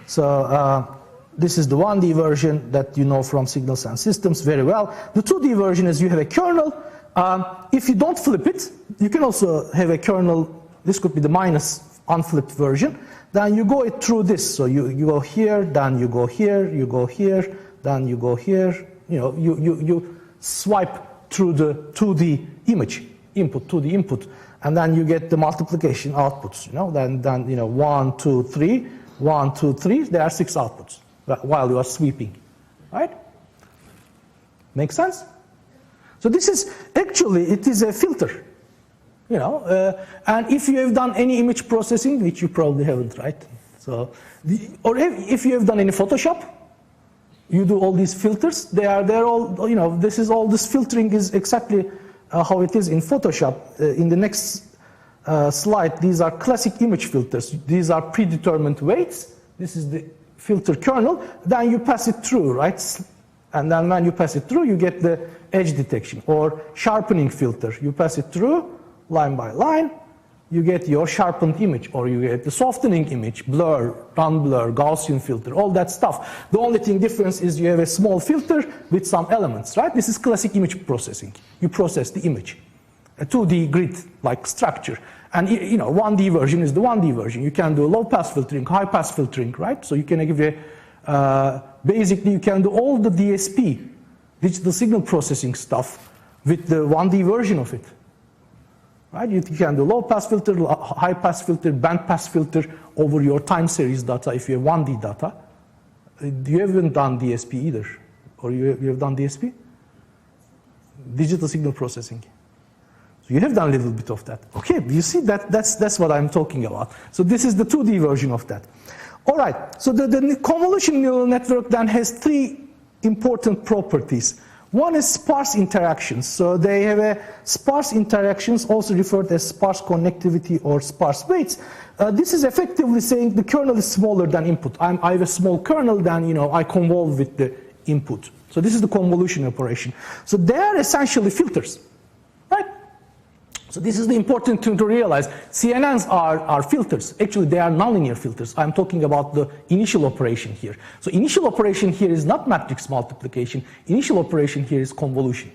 So this is the 1D version that you know from Signals and Systems very well. The 2D version is you have a kernel. If you don't flip it, you can also have a kernel. This could be the minus unflipped version. Then you go through this. So you go here, then you go here, you go here, then you go here. You know, you swipe through the 2D image, input, 2D input, and then you get the multiplication outputs. You know, then you know 1, 2, 3, 1, 2, 3. There are 6 outputs while you are sweeping, right? Make sense? So this is actually, it is a filter, you know, and if you have done any image processing, which you probably haven't, right? So, or if you have done any Photoshop, you do all these filters. They're all, you know, this filtering is exactly how it is in Photoshop. In the next slide, these are classic image filters. These are predetermined weights. This is the filter kernel. Then you pass it through, right? And then when you pass it through, you get the edge detection or sharpening filter. You pass it through line by line, you get your sharpened image, or you get the softening image, blur, non-blur, Gaussian filter, all that stuff. The only difference is you have a small filter with some elements, right? This is classic image processing. You process the image, a 2D grid-like structure. And you know, 1D version is the 1D version. You can do low-pass filtering, high-pass filtering, right? So you can give basically you can do all the DSP, digital signal processing stuff, with the 1D version of it. Right? You can do low-pass filter, high-pass filter, band-pass filter over your time series data if you have 1D data. You haven't done DSP either, or you have done DSP? Digital signal processing. So you have done a little bit of that. Okay, you see that's what I'm talking about. So this is the 2D version of that. All right, so the convolution neural network then has 3 important properties. One is sparse interactions. So they have a sparse interactions, also referred as sparse connectivity or sparse weights. This is effectively saying the kernel is smaller than input. I have a small kernel, then you know I convolve with the input. So this is the convolution operation. So they are essentially filters, right? So this is the important thing to realize. CNNs are filters. Actually, they are nonlinear filters. I'm talking about the initial operation here. So initial operation here is not matrix multiplication. Initial operation here is convolution.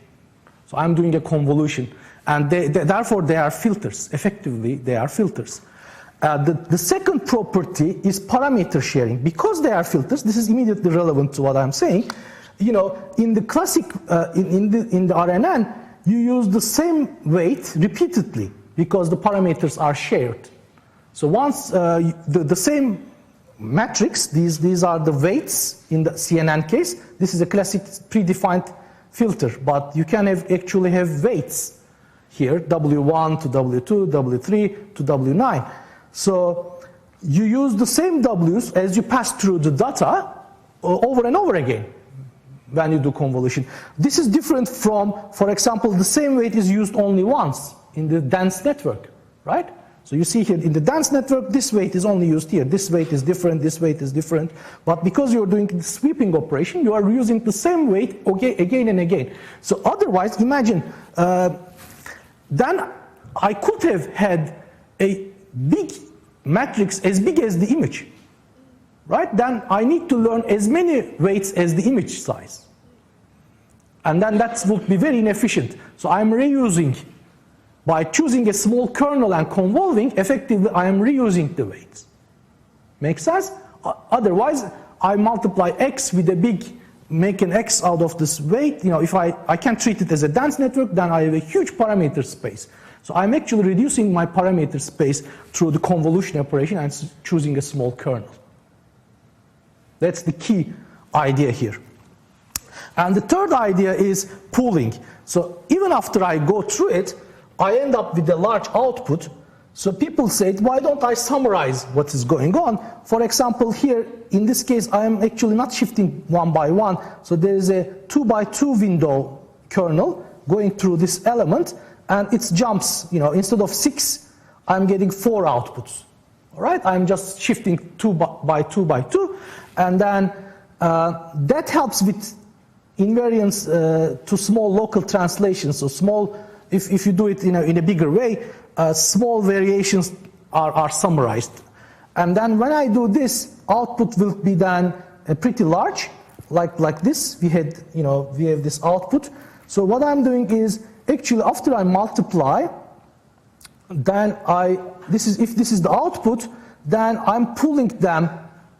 So I'm doing a convolution. And therefore, they are filters. Effectively, they are filters. The second property is parameter sharing. Because they are filters, this is immediately relevant to what I'm saying. You know, in the classic, in the RNN, you use the same weight repeatedly because the parameters are shared. So once the same matrix, these are the weights in the CNN case. This is a classic predefined filter, but you can actually have weights here, W1 to W2, W3 to W9. So you use the same Ws as you pass through the data over and over again when you do convolution. This is different from, for example, the same weight is used only once in the dense network, right? So you see here in the dense network, this weight is only used here. This weight is different, this weight is different. But because you're doing the sweeping operation, you are using the same weight again and again. So otherwise, imagine, then I could have had a big matrix as big as the image. Right? Then I need to learn as many weights as the image size. And then that would be very inefficient. So I'm reusing, by choosing a small kernel and convolving, effectively I am reusing the weights. Make sense? Otherwise, I multiply x with a big, make an x out of this weight. You know, if I can't treat it as a dense network, then I have a huge parameter space. So I'm actually reducing my parameter space through the convolution operation and choosing a small kernel. That's the key idea here. And the third idea is pooling. So even after I go through it, I end up with a large output. So people say, why don't I summarize what is going on? For example, here, in this case, I am actually not shifting one by one. So there is a 2 by 2 window kernel going through this element, and it jumps, instead of 6, I'm getting 4 outputs. All right, I'm just shifting 2 by 2 by 2, and then that helps with invariance to small local translations. So small, if you do it in a bigger way, small variations are summarized. And then when I do this, output will be then pretty large, like this. We have this output. So what I'm doing is, actually, after I multiply, then if this is the output, then I'm pooling them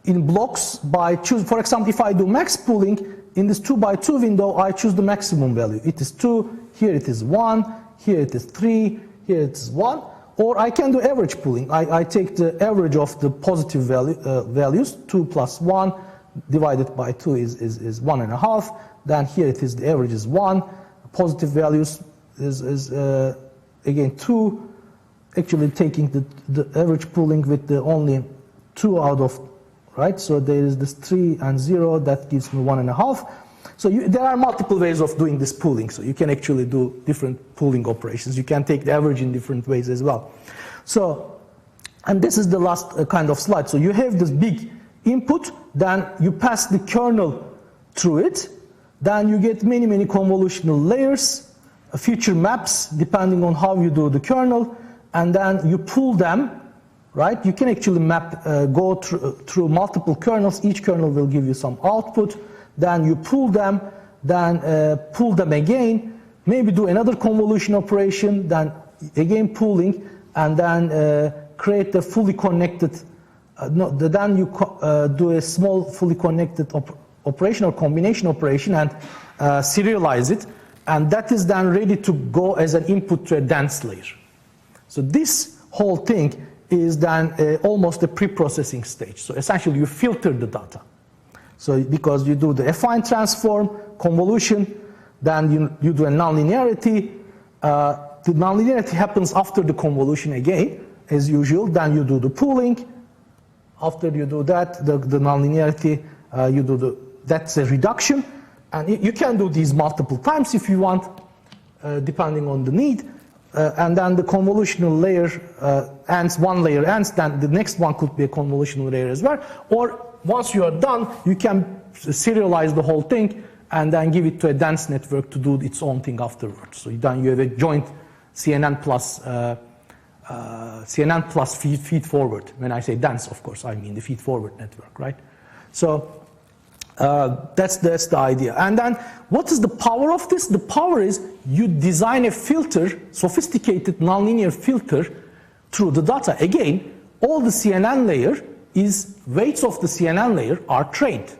in blocks by choose. For example, if I do max pooling in this 2 by 2 window, I choose the maximum value. It is 2, here it is 1, here it is 3, here it is 1. Or I can do average pooling. I take the average of the positive values, 2 plus 1 divided by 2 is 1.5. Then here it is, the average is 1. Positive values is again 2. Actually taking the average pooling with the only 2 out of, right? So there is this 3 and 0, that gives me 1.5. So there are multiple ways of doing this pooling. So you can actually do different pooling operations. You can take the average in different ways as well. So, and this is the last kind of slide. So you have this big input, then you pass the kernel through it, then you get many, many convolutional layers, feature maps, depending on how you do the kernel, and then you pool them, right? You can actually go through multiple kernels. Each kernel will give you some output. Then you pool them, then pool them again, maybe do another convolution operation, then again pooling, and then create a fully connected, then you do a small fully connected operation or combination operation and serialize it, and that is then ready to go as an input to a dense layer. So this whole thing is then almost a pre-processing stage. So essentially you filter the data. So because you do the affine transform, convolution, then you do a nonlinearity. The nonlinearity happens after the convolution again, as usual. Then you do the pooling. After you do that, the nonlinearity, that's a reduction. And you can do these multiple times if you want, depending on the need. And then the convolutional layer ends, one layer ends, then the next one could be a convolutional layer as well. Or once you are done, you can serialize the whole thing and then give it to a dense network to do its own thing afterwards. So then you have a joint CNN plus feed forward. When I say dense, of course, I mean the feed forward network, right? So that's the idea. And then what is the power of this? The power is you design a filter, sophisticated nonlinear filter through the data. Again, all the CNN layer weights of the CNN layer are trained.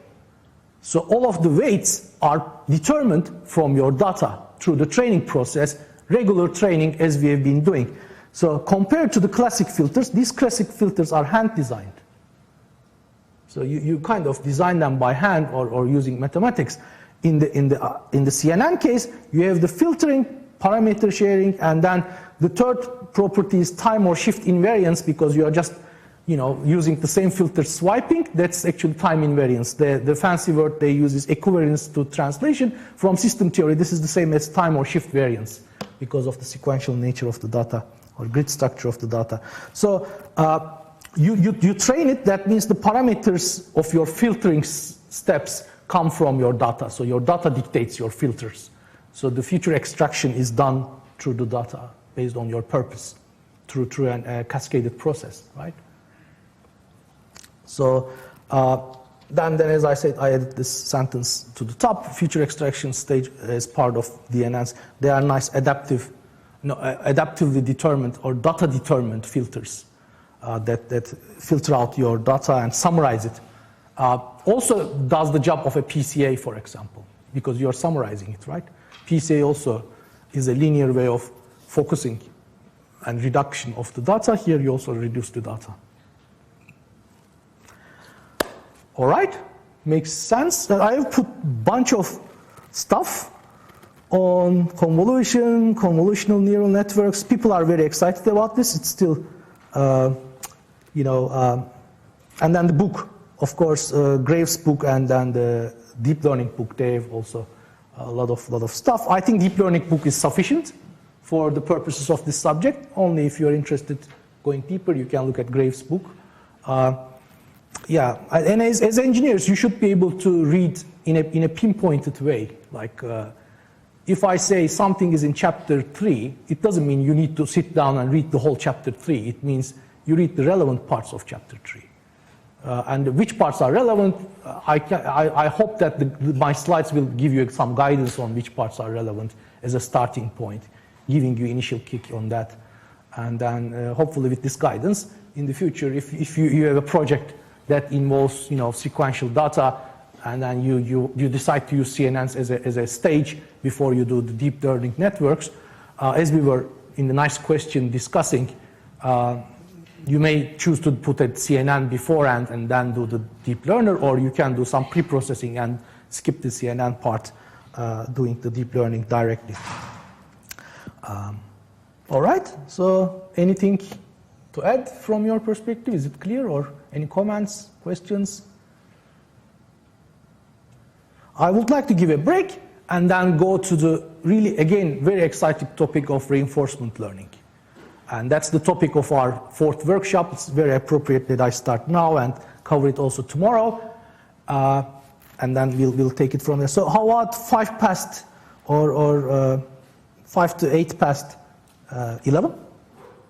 So all of the weights are determined from your data through the training process, regular training as we have been doing. So compared to the classic filters, these classic filters are hand designed. So you kind of design them by hand or using mathematics. In the CNN case, you have the filtering, parameter sharing, and then the third property is time or shift invariance, because you are just using the same filter swiping. That's actually time invariance. The fancy word they use is equivariance to translation. From system theory, this is the same as time or shift variance because of the sequential nature of the data or grid structure of the data. So you train it. That means the parameters of your filtering steps come from your data. So your data dictates your filters. So the feature extraction is done through the data based on your purpose, through a cascaded process, right? So then as I said, I added this sentence to the top. Feature extraction stage is part of DNNs. They are nice adaptively determined or data determined filters that filter out your data and summarize it. Also does the job of a PCA, for example, because you're summarizing it, right? PCA also is a linear way of focusing and reduction of the data. Here you also reduce the data. All right, makes sense. I have put a bunch of stuff on convolution, convolutional neural networks. People are very excited about this. It's still, and then the book, of course, Graves' book, and then the deep learning book. They have also a lot of stuff. I think deep learning book is sufficient for the purposes of this subject. Only if you're interested going deeper, you can look at Graves' book. Yeah, and as engineers, you should be able to read in a pinpointed way. Like, if I say something is in chapter 3, it doesn't mean you need to sit down and read the whole chapter 3. It means you read the relevant parts of chapter 3. And which parts are relevant, I hope that my slides will give you some guidance on which parts are relevant as a starting point, giving you initial kick on that. And then hopefully with this guidance, in the future, if you have a project that involves sequential data, and then you decide to use CNNs as a stage before you do the deep learning networks, as we were in the nice question discussing, you may choose to put a CNN beforehand and then do the deep learner, or you can do some pre-processing and skip the CNN part, doing the deep learning directly. All right, so anything to add from your perspective? Is it clear, or any comments, questions? I would like to give a break and then go to the really, again, very exciting topic of reinforcement learning. And that's the topic of our 4th workshop. It's very appropriate that I start now and cover it also tomorrow. And then we'll take it from there. So how about 5 past or 5 to 8 past 11?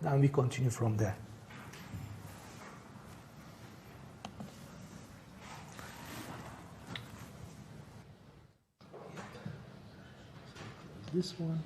Then we continue from there. This one.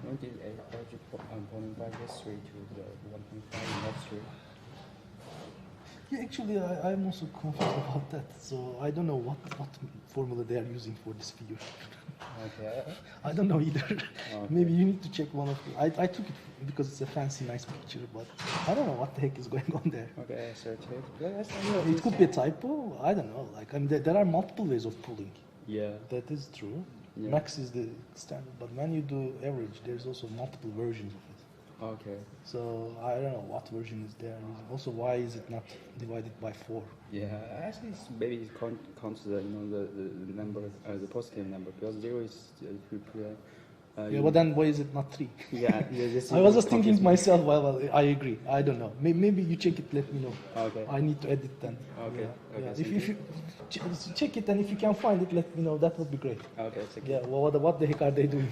What is a project component by history to the 1.5 industry? Yeah, actually, I'm also confused about that. So I don't know what formula they are using for this figure. Okay. I don't know either. Okay. Maybe you need to check one of the... I took it because it's a fancy, nice picture, but I don't know what the heck is going on there. Okay, I search it. It could be a typo. I don't know. Like, I mean, there are multiple ways of pulling. Yeah. That is true. Yeah. Max is the standard, but when you do average, there's also multiple versions of it. Okay. So I don't know what version is there. Also, why is it not divided by 4? Yeah, actually, maybe it counts the the number, the positive number, because 0 is yeah, but then why is it not 3? Yeah, I was just thinking to myself. Well, I agree. I don't know. Maybe you check it. Let me know. Okay. I need to edit then. Okay. Yeah. Okay. Yeah. If you check it, and if you can find it, let me know. That would be great. Okay. Check it. Yeah. Well, what the heck are they doing?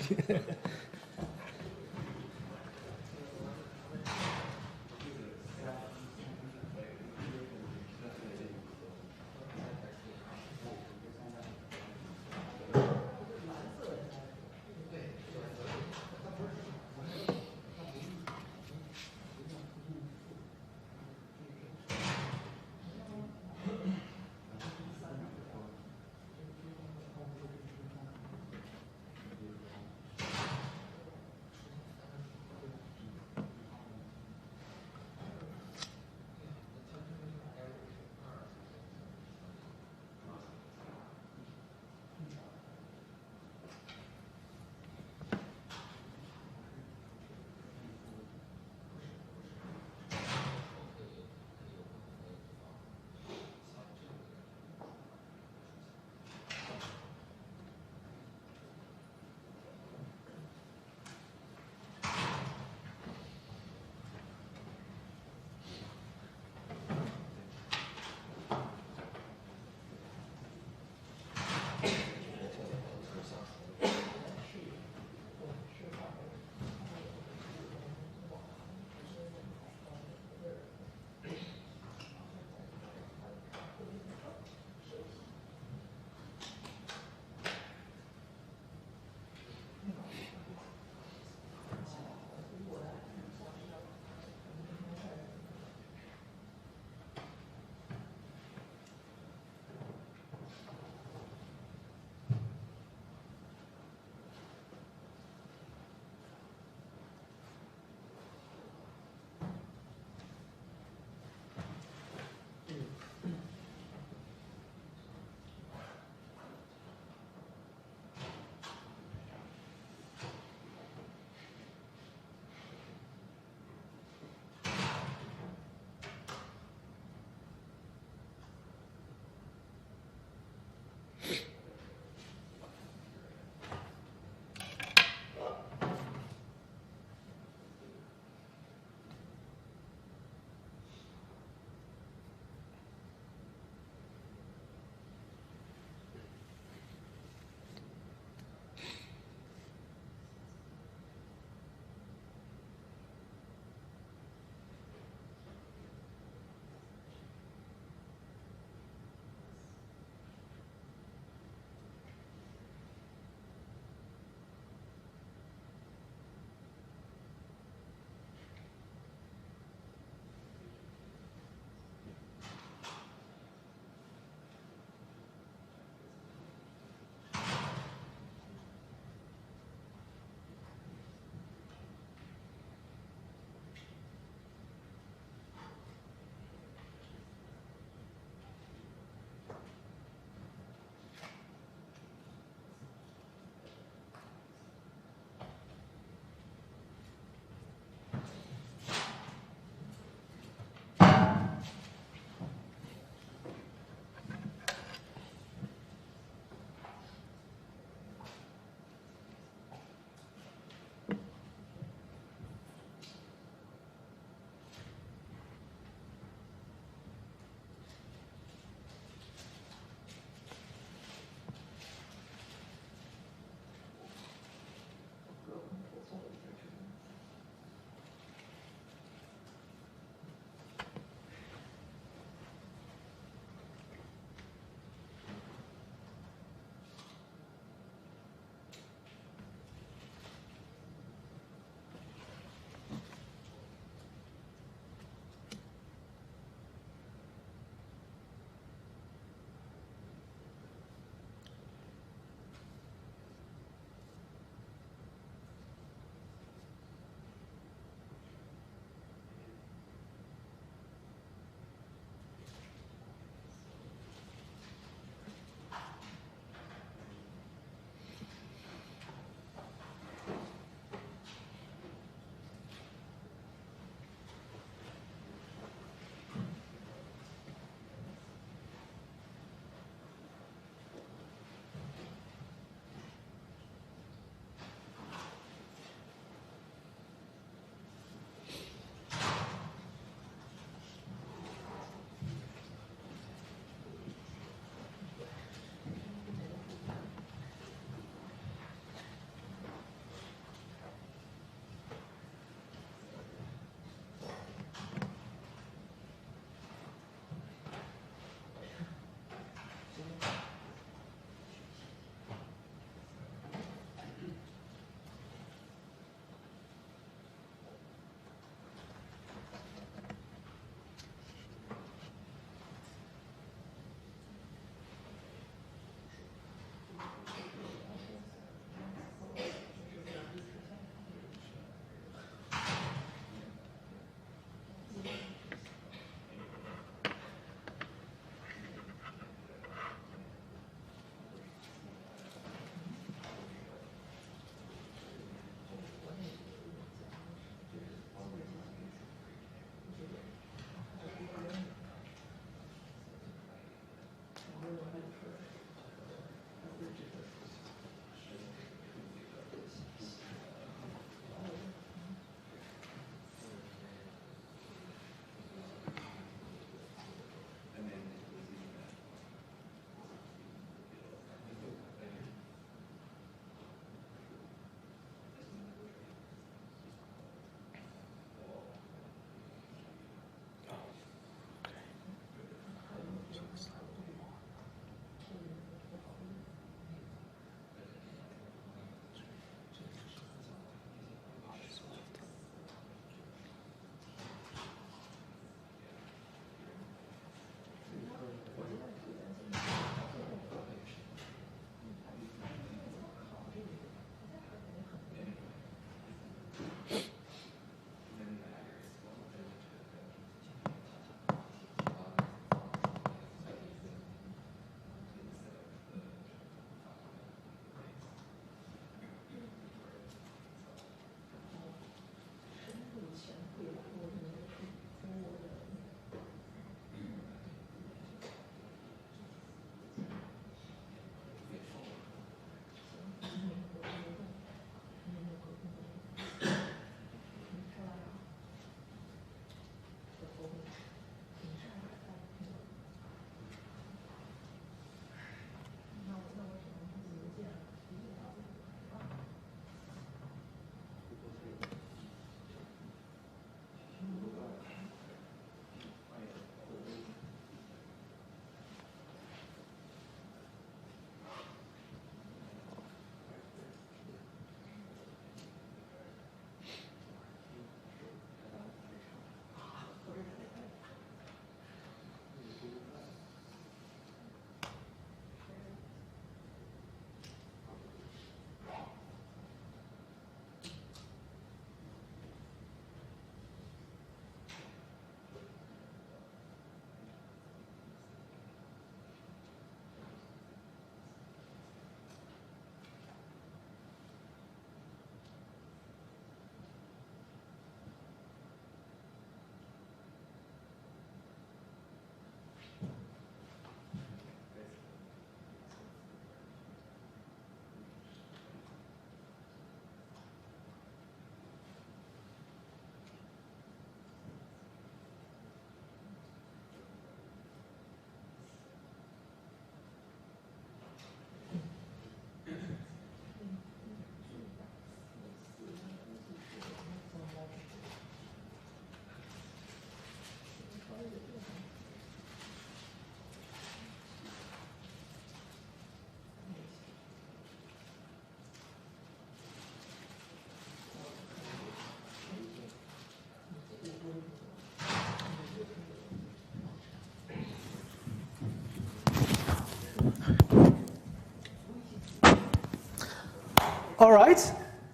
All right,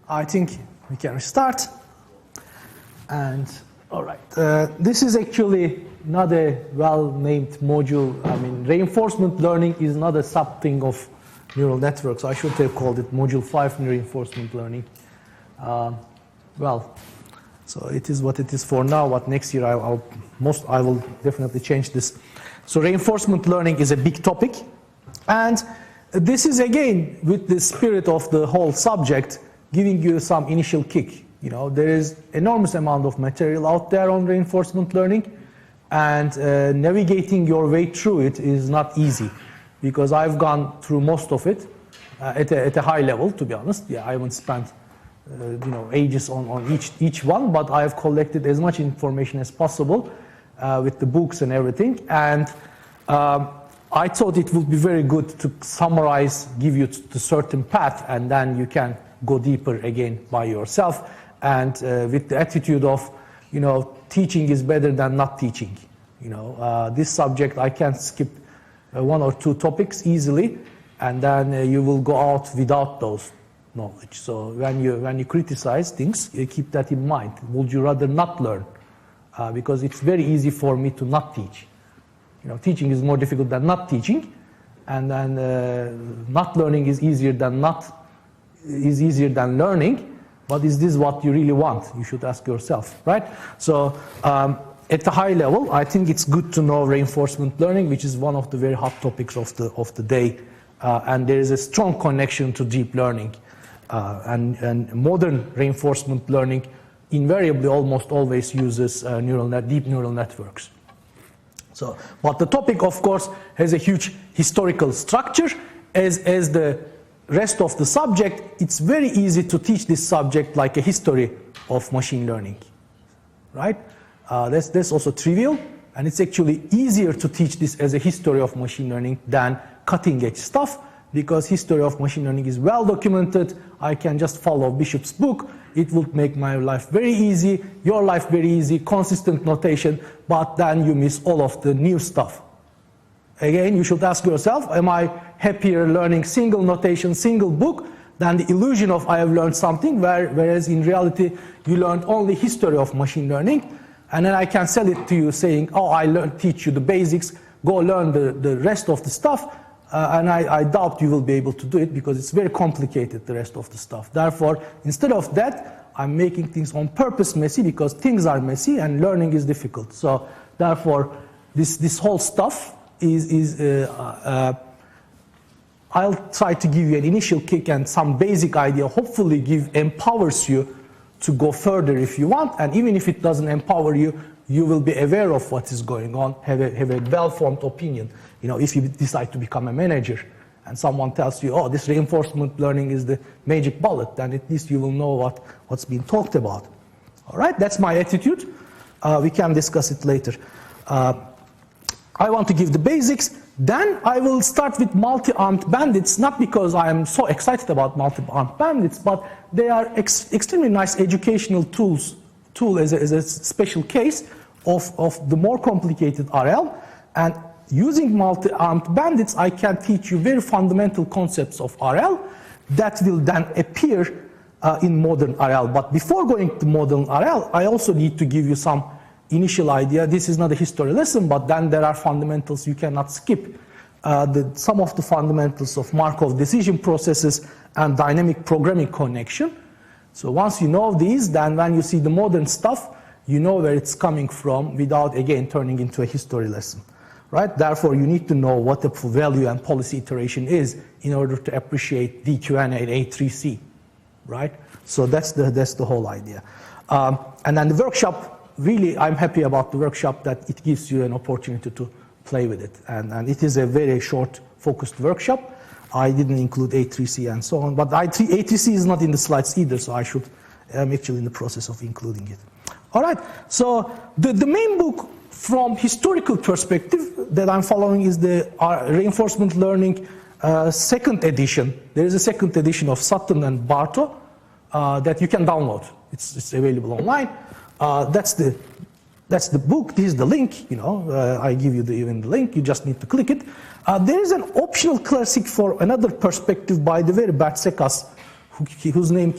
I think we can start. And all right, this is actually not a well-named module. I mean, reinforcement learning is not a sub-thing of neural networks. I should have called it Module 5 reinforcement learning. Well, so it is what it is for now. But next year I will definitely change this. So reinforcement learning is a big topic, and this is again with the spirit of the whole subject, giving you some initial kick. You know, there is enormous amount of material out there on reinforcement learning, and navigating your way through it is not easy, because I've gone through most of it at a high level, to be honest. Yeah, I haven't spent ages on each one, but I have collected as much information as possible with the books and everything, and I thought it would be very good to summarize, give you the certain path, and then you can go deeper again by yourself, and with the attitude of, teaching is better than not teaching. This subject I can skip 1 or 2 topics easily, and then you will go out without those knowledge. So when you criticize things, you keep that in mind. Would you rather not learn? Because it's very easy for me to not teach. Teaching is more difficult than not teaching, and then not learning is easier than learning. But is this what you really want? You should ask yourself, right? So at the high level, I think it's good to know reinforcement learning, which is one of the very hot topics of the day, and there is a strong connection to deep learning, and modern reinforcement learning invariably almost always uses deep neural networks. So, but the topic, of course, has a huge historical structure. As the rest of the subject, it's very easy to teach this subject like a history of machine learning, right? That's also trivial, and it's actually easier to teach this as a history of machine learning than cutting-edge stuff, because history of machine learning is well documented. I can just follow Bishop's book. It will make my life very easy, your life very easy, consistent notation, but then you miss all of the new stuff. Again, you should ask yourself, am I happier learning single notation, single book, than the illusion of I have learned something, whereas in reality, you learned only history of machine learning, and then I can sell it to you saying, oh, teach you the basics, go learn the rest of the stuff, and I doubt you will be able to do it, because it's very complicated, the rest of the stuff. Therefore, instead of that, I'm making things on purpose messy, because things are messy and learning is difficult. So therefore, this whole stuff I'll try to give you an initial kick and some basic idea, hopefully empowers you to go further if you want, and even if it doesn't empower you, you will be aware of what is going on, have a well-formed opinion. If you decide to become a manager and someone tells you, oh, this reinforcement learning is the magic bullet, then at least you will know what's being talked about. All right, that's my attitude. We can discuss it later. I want to give the basics. Then I will start with multi-armed bandits, not because I am so excited about multi-armed bandits, but they are extremely nice educational tool as a special case of the more complicated RL. And using multi-armed bandits, I can teach you very fundamental concepts of RL that will then appear in modern RL. But before going to modern RL, I also need to give you some initial idea. This is not a history lesson, but then there are fundamentals you cannot skip. Some of the fundamentals of Markov decision processes and dynamic programming connection. So once you know these, then when you see the modern stuff, you know where it's coming from without, again, turning into a history lesson. Right? Therefore, you need to know what the value and policy iteration is in order to appreciate DQN and A3C. Right? So that's the whole idea. And then the workshop, really, I'm happy about the workshop that it gives you an opportunity to play with it. And it is a very short, focused workshop. I didn't include A3C and so on, but A3C is not in the slides either, so I'm actually in the process of including it. All right, so the main book from historical perspective that I'm following is the Reinforcement Learning second edition. There is a second edition of Sutton and Bartow that you can download. It's available online. That's the book. This is the link. I give you even the link. You just need to click it. There is an optional classic for another perspective by the very Bartsekas, whose name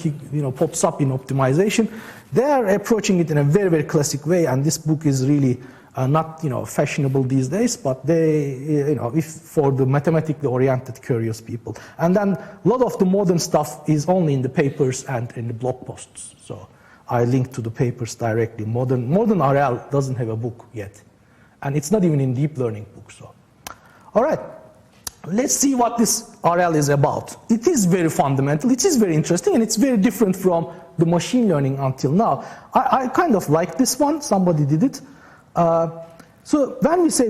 pops up in optimization. They are approaching it in a very, very classic way, and this book is really not fashionable these days, but they, if for the mathematically oriented, curious people. And then a lot of the modern stuff is only in the papers and in the blog posts. So I link to the papers directly. Modern RL doesn't have a book yet, and it's not even in deep learning books. So, all right. Let's see what this RL is about. It is very fundamental, it is very interesting, and it's very different from the machine learning until now. I kind of like this one, somebody did it. So when we say,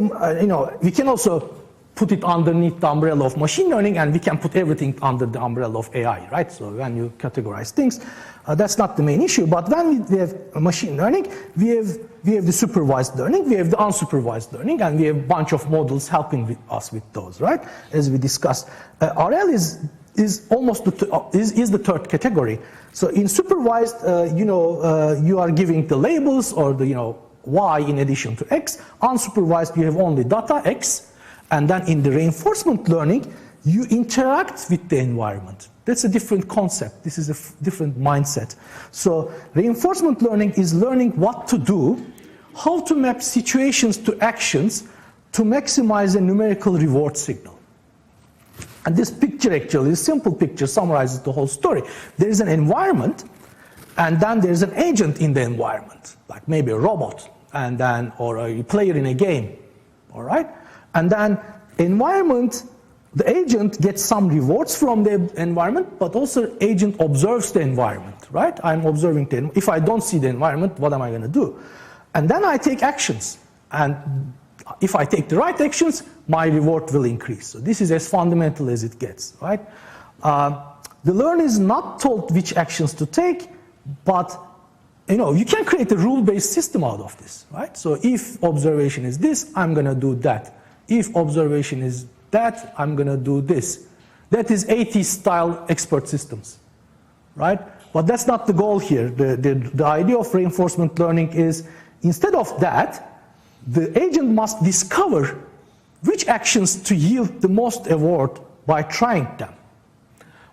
we can also put it underneath the umbrella of machine learning, and we can put everything under the umbrella of AI, right? So when you categorize things, that's not the main issue. But when we have machine learning, we have the supervised learning, we have the unsupervised learning, and we have a bunch of models helping us with those, right? As we discussed, RL is almost the third category. So in supervised, you are giving the labels or the y in addition to x. Unsupervised, you have only data x. And then in the reinforcement learning, you interact with the environment. That's a different concept. This is a different mindset. So reinforcement learning is learning what to do, how to map situations to actions to maximize a numerical reward signal. And this picture actually, this simple picture summarizes the whole story. There is an environment, and then there's an agent in the environment, like maybe a robot, and then, or a player in a game, all right? And then environment, the agent gets some rewards from the environment, but also agent observes the environment, right? I'm observing the environment. If I don't see the environment, what am I going to do? And then I take actions. And if I take the right actions, my reward will increase. So this is as fundamental as it gets, right? The learner is not told which actions to take, but you can create a rule-based system out of this, right? So if observation is this, I'm going to do that. If observation is that, I'm going to do this. That is AT-style expert systems, right? But that's not the goal here. The idea of reinforcement learning is, instead of that, the agent must discover which actions to yield the most reward by trying them.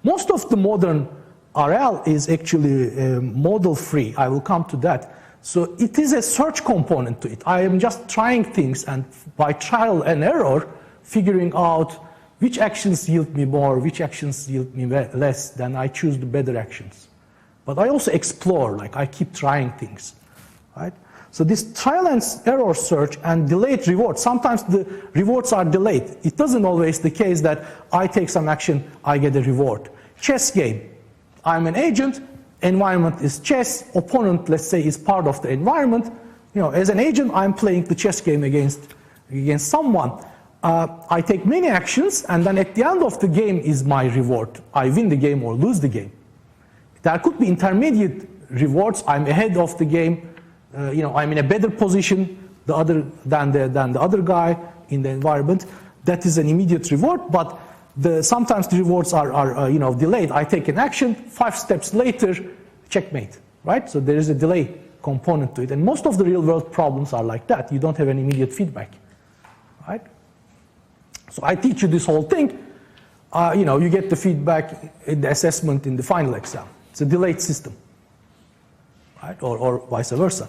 Most of the modern RL is actually model-free. I will come to that. So it is a search component to it. I am just trying things, and by trial and error, figuring out which actions yield me more, which actions yield me less, then I choose the better actions. But I also explore, like I keep trying things, right? So this trial and error search and delayed rewards, sometimes the rewards are delayed. It doesn't always the case that I take some action, I get a reward. Chess game, I'm an agent, environment is chess, opponent, let's say, is part of the environment. As an agent, I'm playing the chess game against someone. I take many actions, and then at the end of the game is my reward. I win the game or lose the game. There could be intermediate rewards. I'm ahead of the game. I'm in a better position than the other guy in the environment. That is an immediate reward, but sometimes the rewards are delayed. I take an action, 5 steps later, checkmate, right? So there is a delay component to it. And most of the real world problems are like that. You don't have an immediate feedback, right? So I teach you this whole thing. You get the feedback in the assessment in the final exam. It's a delayed system, right? Or vice versa.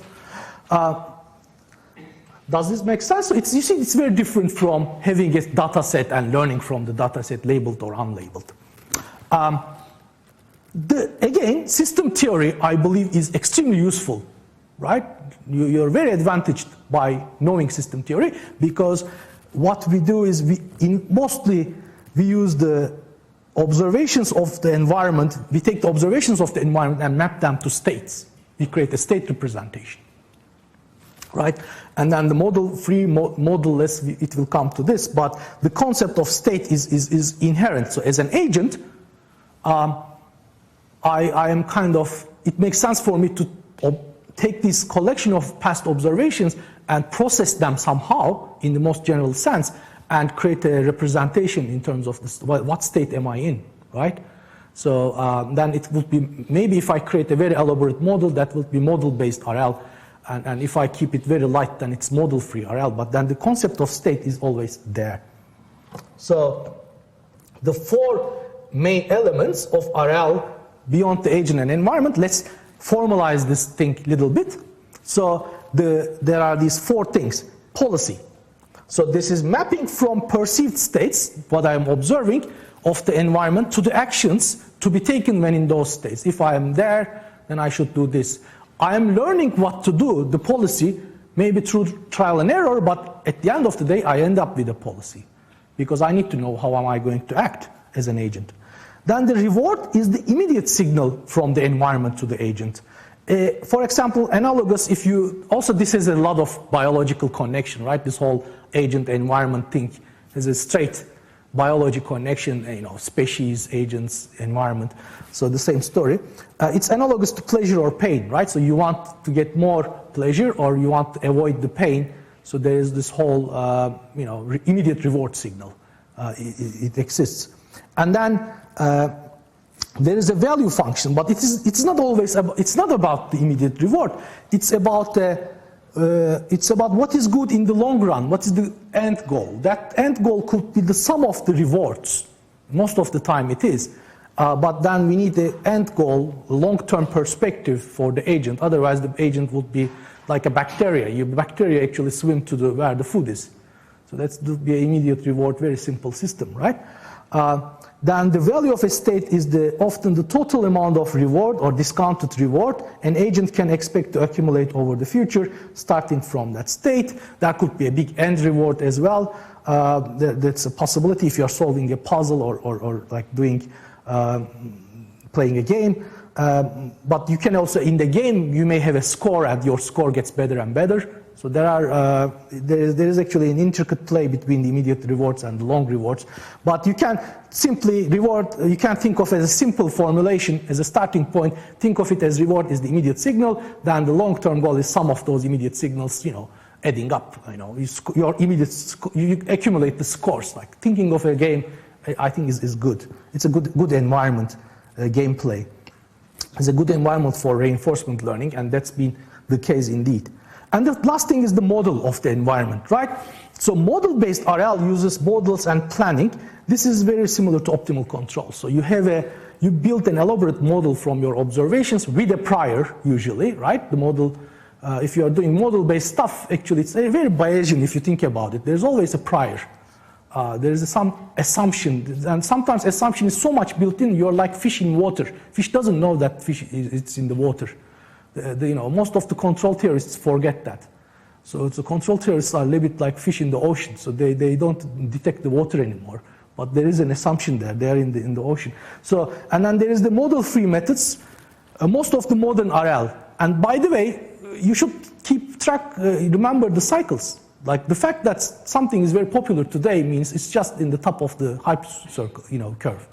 Does this make sense? So you see, it's very different from having a data set and learning from the data set labeled or unlabeled. Again, system theory, I believe, is extremely useful, right? You're very advantaged by knowing system theory, because what we do is mostly we use the observations of the environment. We take the observations of the environment and map them to states. We create a state representation, right? And then the model-free, model-less, it will come to this, but the concept of state is inherent. So as an agent, I am it makes sense for me to take this collection of past observations and process them somehow in the most general sense and create a representation in terms of what state am I in, right? So then it would be, maybe if I create a very elaborate model, that would be model-based RL. And if I keep it very light, then it's model-free RL. But then the concept of state is always there. So the 4 main elements of RL beyond the agent and environment, let's formalize this thing a little bit. So there are these 4 things. Policy. So this is mapping from perceived states, what I'm observing, of the environment to the actions to be taken when in those states. If I am there, then I should do this. I am learning what to do, the policy, maybe through trial and error, but at the end of the day, I end up with a policy because I need to know how am I going to act as an agent. Then the reward is the immediate signal from the environment to the agent. For example, analogous, if you, also this is a lot of biological connection, right? This whole agent environment thing is a straight biology connection, species, agents, environment. So the same story. It's analogous to pleasure or pain, right? So you want to get more pleasure or you want to avoid the pain. So there is this whole, immediate reward signal. It exists. And then there is a value function, but it's not always it's not about the immediate reward. It's about what is good in the long run. What is the end goal? That end goal could be the sum of the rewards. Most of the time it is. But then we need the end goal, long-term perspective for the agent. Otherwise, the agent would be like a bacteria. Your bacteria actually swim to where the food is. So that's would be an immediate reward, very simple system, right? Then the value of a state is often the total amount of reward or discounted reward an agent can expect to accumulate over the future, starting from that state. That could be a big end reward as well. That's a possibility if you're solving a puzzle or like doing, playing a game. But you can also, in the game, you may have a score and your score gets better and better. So there is actually an intricate play between the immediate rewards and the long rewards. But you can simply you can think of it as a simple formulation as a starting point. Think of it as reward is the immediate signal, then the long-term goal is sum of those immediate signals, adding up. You accumulate the scores. Like thinking of a game, I think is good. It's a good environment, gameplay. It's a good environment for reinforcement learning, and that's been the case indeed. And the last thing is the model of the environment, right? So model-based RL uses models and planning. This is very similar to optimal control. So you build an elaborate model from your observations with a prior, usually, right? The model, if you are doing model-based stuff, actually it's very Bayesian if you think about it. There's always a prior. There is some assumption, and sometimes assumption is so much built in, you're like fish in water. Fish doesn't know that fish it's in the water. Most of the control theorists forget that. So the control theorists are a little bit like fish in the ocean, so they don't detect the water anymore. But there is an assumption there, they're in the ocean. So, and then there is the model-free methods, most of the modern RL. And by the way, you should keep track, remember the cycles. Like the fact that something is very popular today means it's just in the top of the hype circle, curve.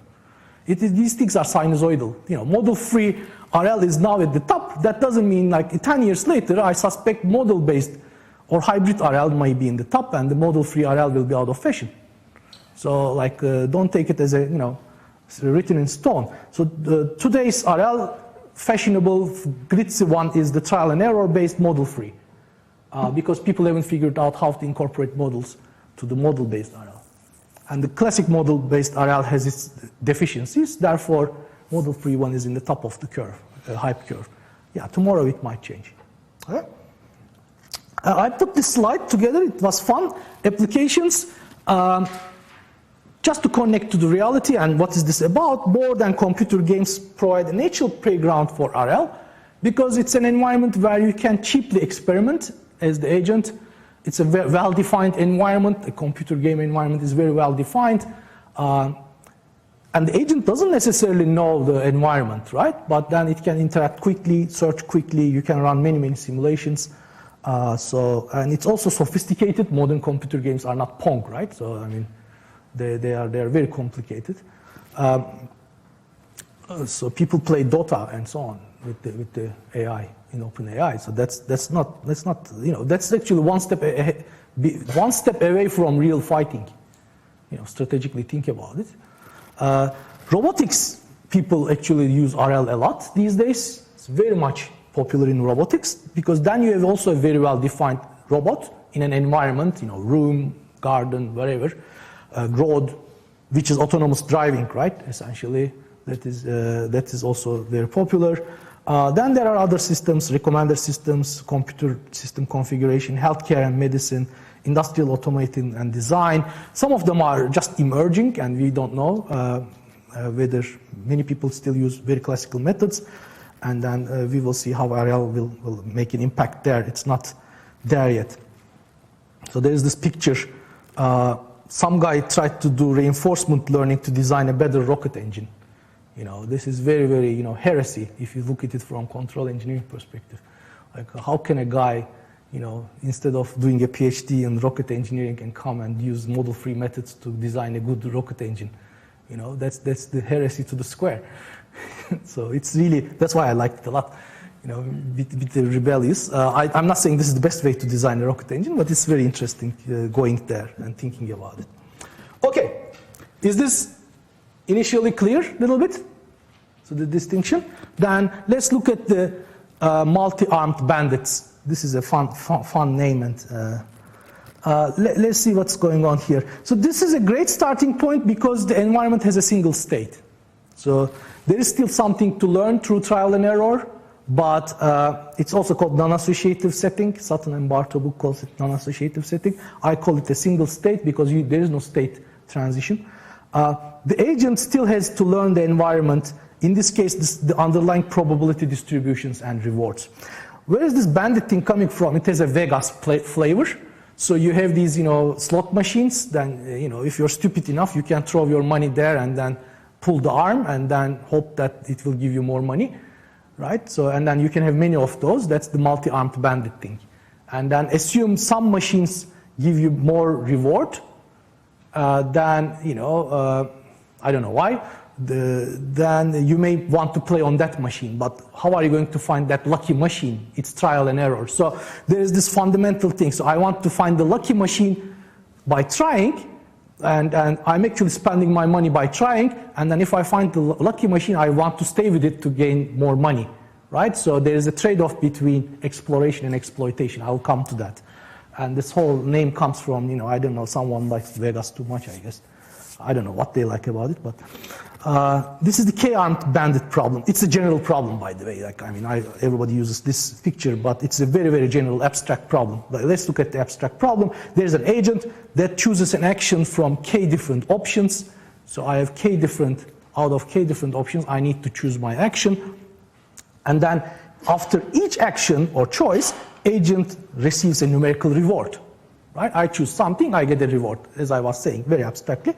These things are sinusoidal. Model-free RL is now at the top. That doesn't mean like 10 years later, I suspect model-based or hybrid RL might be in the top and the model-free RL will be out of fashion. So like, don't take it as written in stone. So today's RL, fashionable, glitzy one is the trial and error based model-free. Because people haven't figured out how to incorporate models to the model-based RL. And the classic model-based RL has its deficiencies, therefore model-free one is in the top of the curve, hype curve. Yeah, tomorrow it might change. Okay. I put this slide together, it was fun. Applications, just to connect to the reality and what is this about, board and computer games provide a natural playground for RL because it's an environment where you can cheaply experiment as the agent. It's a well-defined environment. A computer game environment is very well-defined. And the agent doesn't necessarily know the environment, right? But then it can interact quickly, search quickly. You can run many simulations. And it's also sophisticated. Modern computer games are not Pong, right? So, I mean, they are very complicated. So people play Dota and so on with the AI in OpenAI. So that's actually one step away from real fighting. Strategically think about it. Robotics, people actually use RL a lot these days. It's very much popular in robotics because then you have also a very well-defined robot in an environment, room, garden, wherever, road, which is autonomous driving, right? Essentially, that is also very popular. Then there are other systems, recommender systems, computer system configuration, healthcare and medicine, industrial automation and design. Some of them are just emerging, and we don't know whether many people still use very classical methods. And then we will see how RL will make an impact there. It's not there yet. So there is this picture. Some guy tried to do reinforcement learning to design a better rocket engine. You know, this is very, very, you know, heresy if you look at it from control engineering perspective. Like, how can a guy, you know, instead of doing a PhD in rocket engineering, can come and use model-free methods to design a good rocket engine? You know, that's the heresy to the square. So it's really, that's why I liked it a lot. You know, bit rebellious. I'm not saying this is the best way to design a rocket engine, but it's very interesting going there and thinking about it. Okay, is this initially clear a little bit? So the distinction. Then let's look at the multi-armed bandits. This is a fun name, and let's see what's going on here. So this is a great starting point because the environment has a single state. So there is still something to learn through trial and error, but it's also called non-associative setting. Sutton and Bartow calls it non-associative setting. I call it a single state because there is no state transition. The agent still has to learn the environment. In this case, the underlying probability distributions and rewards. Where is this bandit thing coming from? It has a Vegas flavor. So you have these, you know, slot machines. Then, you know, if you're stupid enough, you can throw your money there and then pull the arm and then hope that it will give you more money, right? So, and then you can have many of those. That's the multi-armed bandit thing. And then assume some machines give you more reward than, you know, I don't know why. Then you may want to play on that machine, but how are you going to find that lucky machine? It's trial and error. So there is this fundamental thing. So I want to find the lucky machine by trying, and I'm actually spending my money by trying, and then if I find the lucky machine, I want to stay with it to gain more money, right? So there is a trade-off between exploration and exploitation. I'll come to that. And this whole name comes from, you know, I don't know, someone likes Vegas too much, I guess. I don't know what they like about it, but this is the K-armed bandit problem. It's a general problem, by the way. Like, I mean, everybody uses this picture, but it's a very, very general abstract problem. But let's look at the abstract problem. There's an agent that chooses an action from K different options. So I have K different, out of K different options, I need to choose my action. And then after each action or choice, agent receives a numerical reward. Right? I choose something, I get a reward, as I was saying, very abstractly.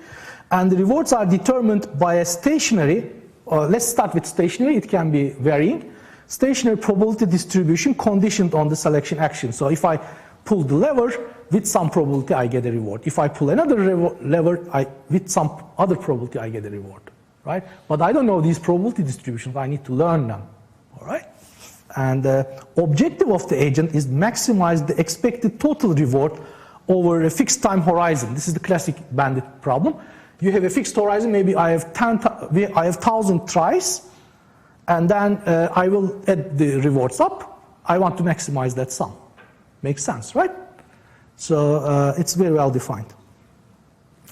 And the rewards are determined by a stationary, or let's start with stationary, it can be varying. Stationary probability distribution conditioned on the selection action. So if I pull the lever, with some probability I get a reward. If I pull another lever, with some other probability I get a reward. Right? But I don't know these probability distributions, I need to learn them. All right? And the objective of the agent is maximize the expected total reward over a fixed time horizon. This is the classic bandit problem. You have a fixed horizon, maybe I have 1,000 tries, and then I will add the rewards up. I want to maximize that sum. Makes sense, right? So it's very well defined.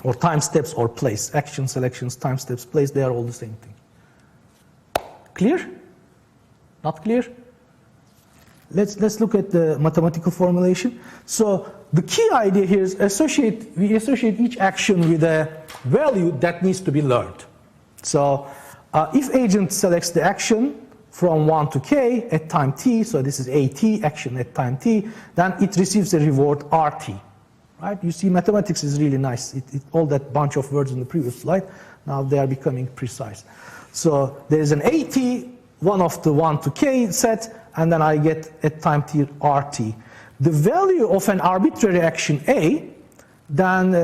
Or time steps or place. Action, selections, time steps, place, they are all the same thing. Clear? Not clear? Let's look at the mathematical formulation. So the key idea here is we associate each action with a value that needs to be learned. So if agent selects the action from 1 to k at time t, so this is at, action at time t, then it receives a reward rt. Right? You see, mathematics is really nice. All that bunch of words in the previous slide, now they are becoming precise. So there is an at, one of the 1 to k set, and then I get at time t rt. The value of an arbitrary action A, then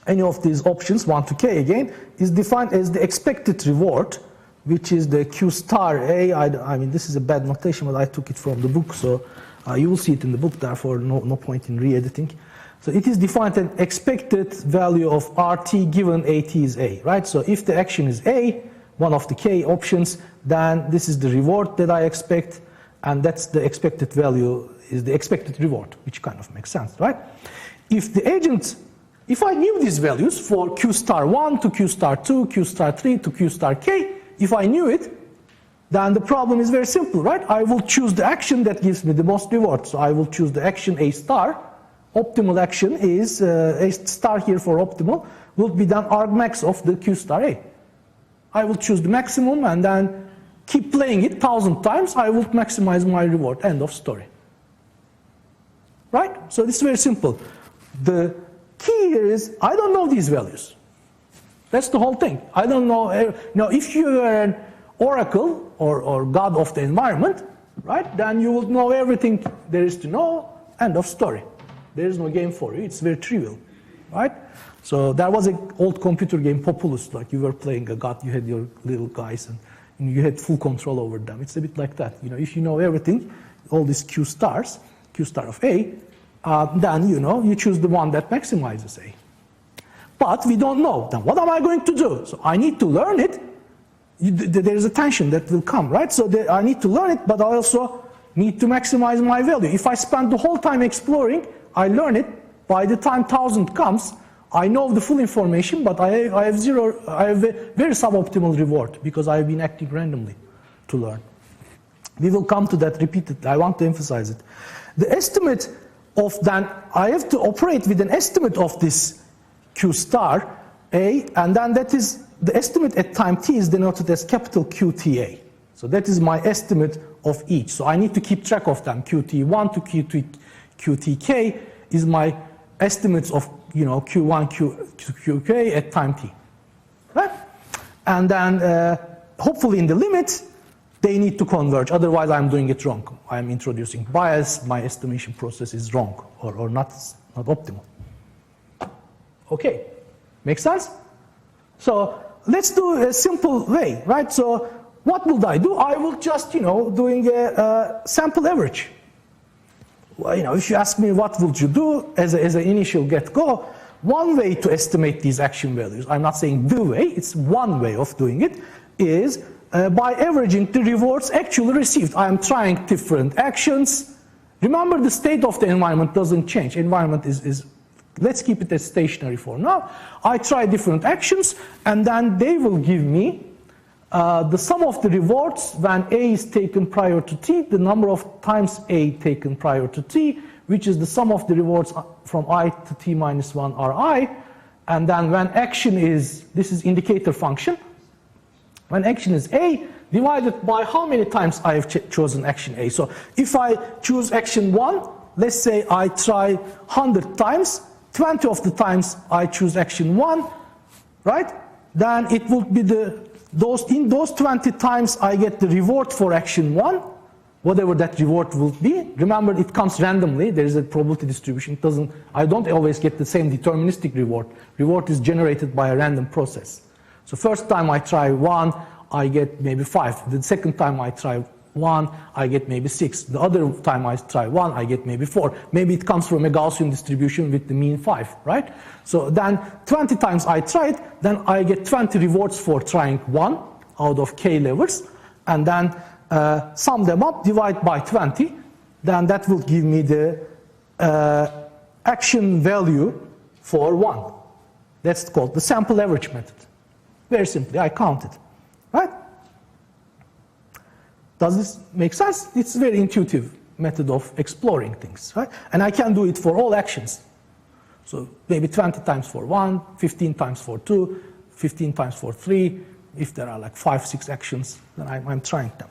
any of these options, 1 to k again, is defined as the expected reward, which is the q star A. I mean, this is a bad notation, but I took it from the book, so you will see it in the book, therefore no point in re-editing. So it is defined an expected value of rt given at is A, right? So if the action is A, one of the k options, then this is the reward that I expect, and that's the expected value is the expected reward, which kind of makes sense, right? If the agent If I knew these values for Q star 1 to Q star 2, Q star 3 to Q star K, if I knew it, then the problem is very simple, right? I will choose the action that gives me the most reward. So I will choose the action A star. Optimal action is A star here for optimal will be then argmax of the Q star A. I will choose the maximum and then keep playing it 1,000 times. I will maximize my reward. End of story. Right? So it's very simple. The key here is I don't know these values. That's the whole thing. I don't know. Now, if you are an oracle or god of the environment, right, then you will know everything there is to know. End of story. There is no game for you. It's very trivial, right? So there was an old computer game, Populous, like you were playing a god, you had your little guys, and you had full control over them. It's a bit like that. You know, if you know everything, all these Q stars, Q star of A, then you choose the one that maximizes A. But we don't know. Then what am I going to do? So I need to learn it. There is a tension that will come, right? So I need to learn it, but I also need to maximize my value. If I spend the whole time exploring, I learn it. By the time 1,000 comes, I know the full information, but I have a very suboptimal reward because I have been acting randomly to learn. We will come to that repeatedly. I want to emphasize it. The estimate of then, I have to operate with an estimate of this Q star A, and then that is, the estimate at time t is denoted as capital QTA. So that is my estimate of each. So I need to keep track of them. QT1 to QTK is my estimates of Q1, QK at time t. Right? And then hopefully in the limit, they need to converge. Otherwise, I'm doing it wrong. I'm introducing bias. My estimation process is wrong or not optimal. Okay, make sense? So let's do a simple way, right? So what would I do? I will just, doing a sample average. Well, if you ask me what would you do as an initial get-go, one way to estimate these action values, I'm not saying the way, it's one way of doing it, is by averaging the rewards actually received. I'm trying different actions. Remember, the state of the environment doesn't change. Environment is let's keep it as stationary for now. I try different actions, and then they will give me the sum of the rewards when A is taken prior to T, the number of times A taken prior to T, which is the sum of the rewards from I to T minus 1 Ri. And then when action is, this is indicator function, when action is A, divided by how many times I have chosen action A. So if I choose action 1, let's say I try 100 times, 20 of the times I choose action 1, right? Then it will be in those 20 times I get the reward for action 1, whatever that reward will be. Remember, it comes randomly. There is a probability distribution. I don't always get the same deterministic reward. Reward is generated by a random process. So first time I try 1, I get maybe 5. The second time I try 1, I get maybe 6. The other time I try 1, I get maybe 4. Maybe it comes from a Gaussian distribution with the mean 5, right? So then 20 times I try it, then I get 20 rewards for trying 1 out of k levels, and then sum them up, divide by 20, then that will give me the action value for 1. That's called the sample average method. Very simply, I count it, right? Does this make sense? It's a very intuitive method of exploring things, right? And I can do it for all actions. So maybe 20 times for 1, 15 times for 2, 15 times for 3. If there are like 5, 6 actions, then I'm trying them.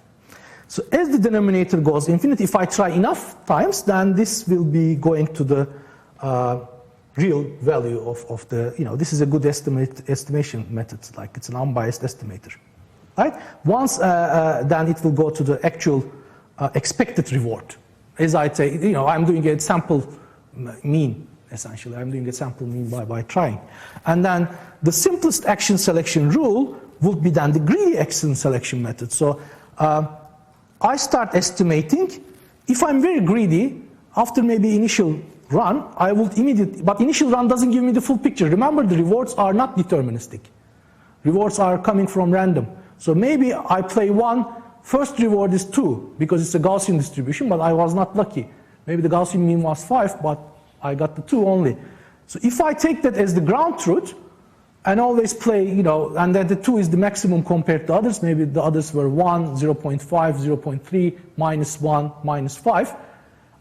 So as the denominator goes infinite, if I try enough times, then this will be going to the real value of the, this is a good estimation method, like it's an unbiased estimator, right? Once, then it will go to the actual expected reward. As I say, I'm doing a sample mean, essentially. I'm doing a sample mean by trying. And then the simplest action selection rule would be then the greedy action selection method. So I start estimating. If I'm very greedy, after maybe initial run, I will immediately, but initial run doesn't give me the full picture. Remember, the rewards are not deterministic. Rewards are coming from random. So maybe I play 1, first reward is 2, because it's a Gaussian distribution, but I was not lucky. Maybe the Gaussian mean was 5, but I got the 2 only. So if I take that as the ground truth and always play, and then the 2 is the maximum compared to others, maybe the others were 1, 0.5, 0.3, minus 1, minus 5,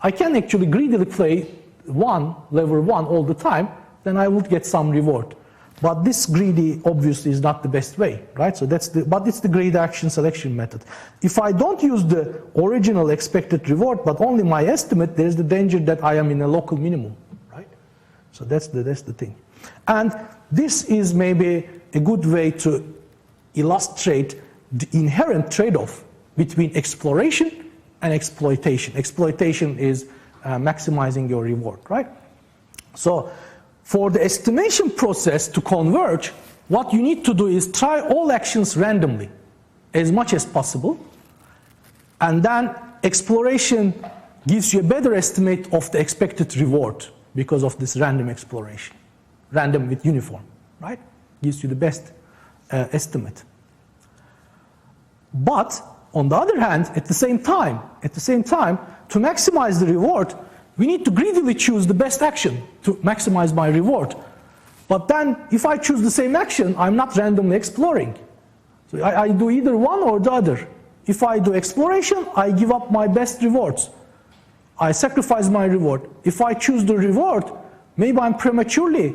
I can actually greedily play 1, level 1 all the time, then I would get some reward. But this greedy obviously is not the best way, right? So but it's the greedy action selection method. If I don't use the original expected reward, but only my estimate, there's the danger that I am in a local minimum, right? So that's the thing. And this is maybe a good way to illustrate the inherent trade-off between exploration and exploitation. Exploitation is maximizing your reward, right? So for the estimation process to converge, what you need to do is try all actions randomly as much as possible, and then exploration gives you a better estimate of the expected reward because of this random exploration. Random with uniform, right? Gives you the best estimate. But on the other hand, at the same time, to maximize the reward, we need to greedily choose the best action to maximize my reward. But then, if I choose the same action, I'm not randomly exploring. So I do either one or the other. If I do exploration, I give up my best rewards. I sacrifice my reward. If I choose the reward, maybe I'm prematurely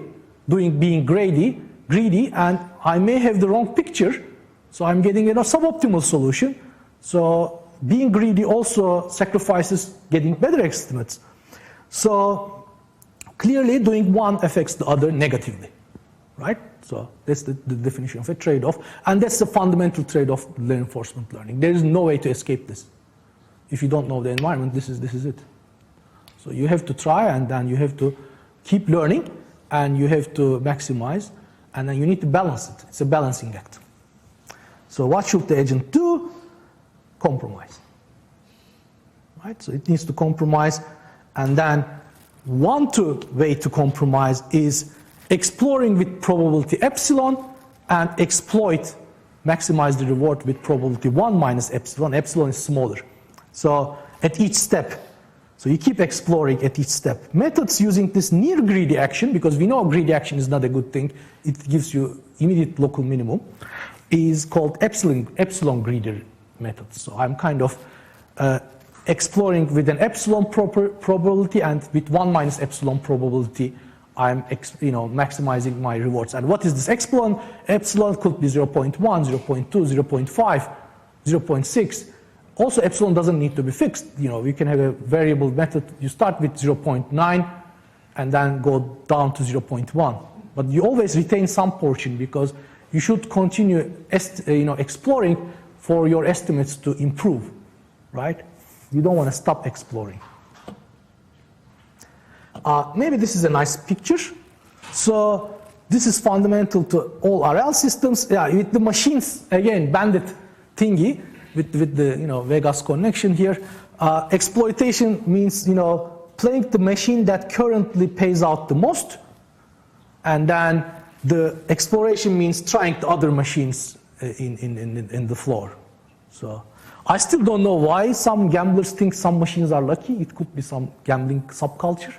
being greedy, and I may have the wrong picture, so I'm getting a suboptimal solution. So being greedy also sacrifices getting better estimates. So clearly doing one affects the other negatively, right? So that's the definition of a trade-off, and that's the fundamental trade-off of reinforcement learning. There is no way to escape this. If you don't know the environment, this is it. So you have to try, and then you have to keep learning, and you have to maximize, and then you need to balance it. It's a balancing act. So what should the agent do? Compromise. Right? So it needs to compromise, and then one way to compromise is exploring with probability epsilon and exploit, maximize the reward with probability 1 minus epsilon. Epsilon is smaller. So at each step, so you keep exploring at each step. Methods using this near greedy action, because we know greedy action is not a good thing, it gives you immediate local minimum, is called epsilon greedy methods. So I'm kind of exploring with an epsilon probability, and with 1 minus epsilon probability, I'm maximizing my rewards. And what is this epsilon? Epsilon could be 0.1, 0.2, 0.5, 0.6. Also, epsilon doesn't need to be fixed. You can have a variable method. You start with 0.9 and then go down to 0.1. But you always retain some portion, because you should continue exploring for your estimates to improve, right? You don't want to stop exploring. Maybe this is a nice picture. So this is fundamental to all RL systems. Yeah, with the machines, again, bandit thingy, with the Vegas connection here. Exploitation means playing the machine that currently pays out the most, and then the exploration means trying the other machines in the floor. So I still don't know why some gamblers think some machines are lucky. It could be some gambling subculture,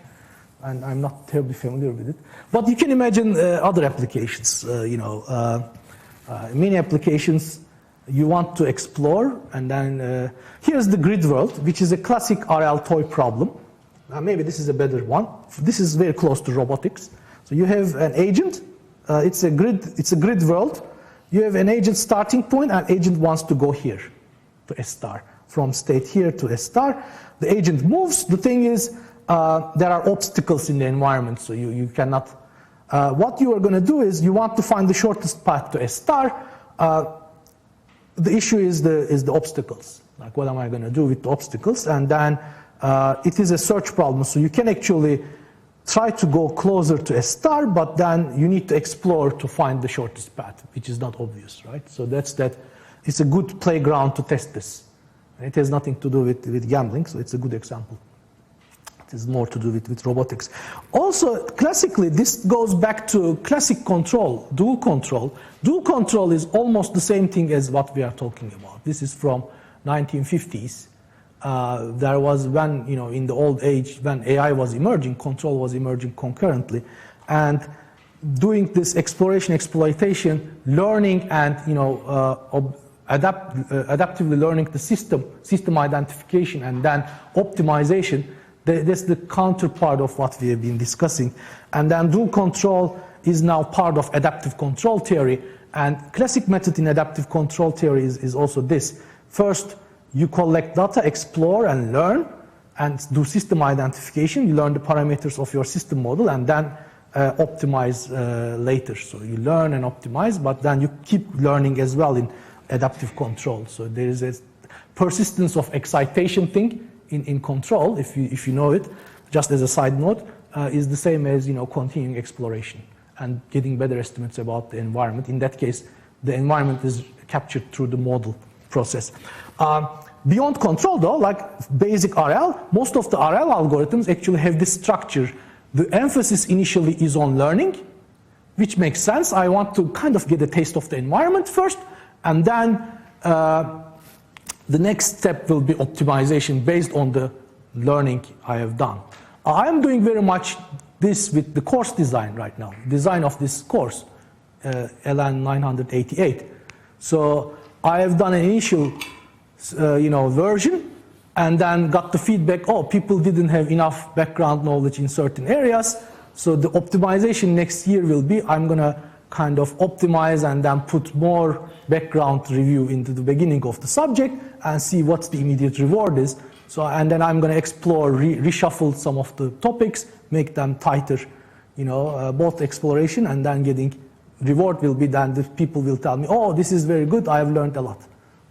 and I'm not terribly familiar with it. But you can imagine other applications. Many applications you want to explore, and then here's the grid world, which is a classic RL toy problem. Maybe this is a better one. This is very close to robotics. So you have an agent. It's a grid world. You have an agent starting point, and agent wants to go here to S star, from state here to S star. The agent moves. The thing is, there are obstacles in the environment, so you cannot. What you are going to do is you want to find the shortest path to S star. The issue is the obstacles. Like, what am I going to do with the obstacles? And then it is a search problem, so you can actually try to go closer to S star, but then you need to explore to find the shortest path, which is not obvious, right? So it's a good playground to test this. It has nothing to do with gambling, so it's a good example. It has more to do with robotics. Also, classically, this goes back to classic control, dual control. Dual control is almost the same thing as what we are talking about. This is from 1950s. There was when, in the old age, when AI was emerging, control was emerging concurrently. and doing this exploration, exploitation, learning, and adaptively learning the system identification, and then optimization. That's the counterpart of what we have been discussing. And then rule control is now part of adaptive control theory. And classic method in adaptive control theory is also this. First, you collect data, explore and learn, and do system identification. You learn the parameters of your system model, and then optimize later. So you learn and optimize, but then you keep learning as well in adaptive control. So there is a persistence of excitation thing in control, if you know it. Just as a side note, is the same as continuing exploration and getting better estimates about the environment. In that case, the environment is captured through the model process. Beyond control, though, like basic RL, most of the RL algorithms actually have this structure. The emphasis initially is on learning, which makes sense. I want to kind of get a taste of the environment first, and then the next step will be optimization based on the learning I have done. I am doing very much this with the course design right now, design of this course, LN 988. So I have done an initial version, and then got the feedback, oh, people didn't have enough background knowledge in certain areas. So the optimization next year will be, I'm going to kind of optimize and then put more background review into the beginning of the subject and see what the immediate reward is. So, and then I'm going to explore, reshuffle some of the topics, make them tighter, both exploration and then getting reward will be then the people will tell me, oh, this is very good, I have learned a lot.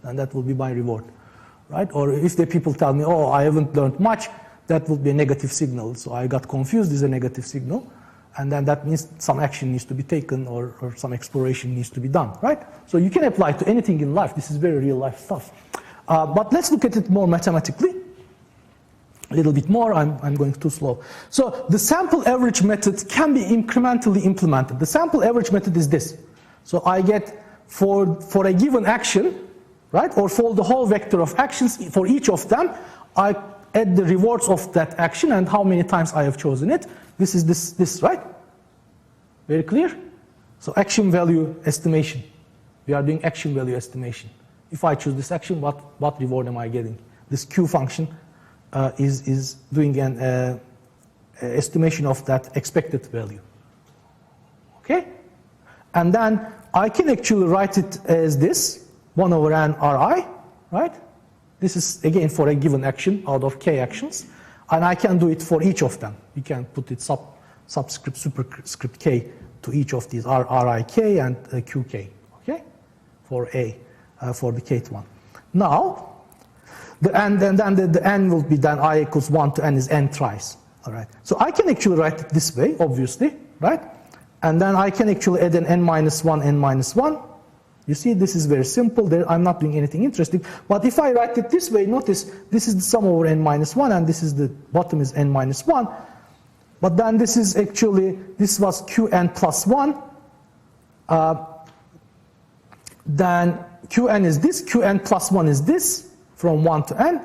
And that will be my reward, right? Or if the people tell me, oh, I haven't learned much, that will be a negative signal. So I got confused is a negative signal. And then that means some action needs to be taken or some exploration needs to be done, right? So you can apply to anything in life. This is very real life stuff. But let's look at it more mathematically. A little bit more, I'm going too slow. So the sample average method can be incrementally implemented. The sample average method is this. So I get for a given action, right, or for the whole vector of actions, for each of them, I add the rewards of that action and how many times I have chosen it. This is this, right? Very clear? So action value estimation. We are doing action value estimation. If I choose this action, what reward am I getting? This Q function is doing an estimation of that expected value. Okay? And then I can actually write it as this, 1 over n Ri, right? This is, again, for a given action out of k actions. And I can do it for each of them. You can put it subscript, superscript k to each of these, Rik and Qk, okay? For A, for the kth one. Now, the n will be then I equals 1 to n is n tries, all right? So I can actually write it this way, obviously, right? And then I can actually add an n minus 1, n minus 1. You see, this is very simple. I'm not doing anything interesting. But if I write it this way, notice this is the sum over n minus 1, and this is the bottom is n minus 1. But then this is actually, this was qn plus 1. Then qn is this, qn plus 1 is this, from 1 to n.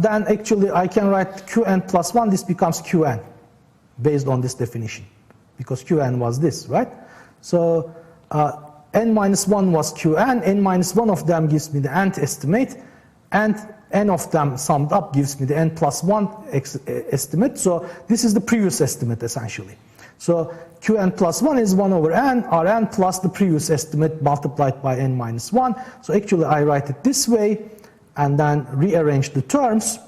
Then actually I can write qn plus 1, this becomes qn, based on this definition. Because qn was this, right? So n minus 1 was qn, n minus 1 of them gives me the nth estimate, and n of them summed up gives me the n plus 1 estimate. So this is the previous estimate, essentially. So qn plus 1 is 1 over n, Rn plus the previous estimate multiplied by n minus 1. So actually I write it this way, and then rearrange the terms,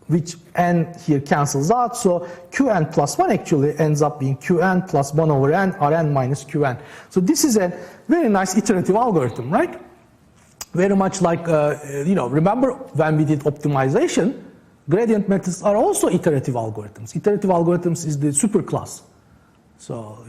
which n here cancels out. So qn plus 1 actually ends up being qn plus 1 over n, Rn minus qn. So this is a very nice iterative algorithm, right? Very much like, remember when we did optimization, gradient methods are also iterative algorithms. Iterative algorithms is the superclass. So,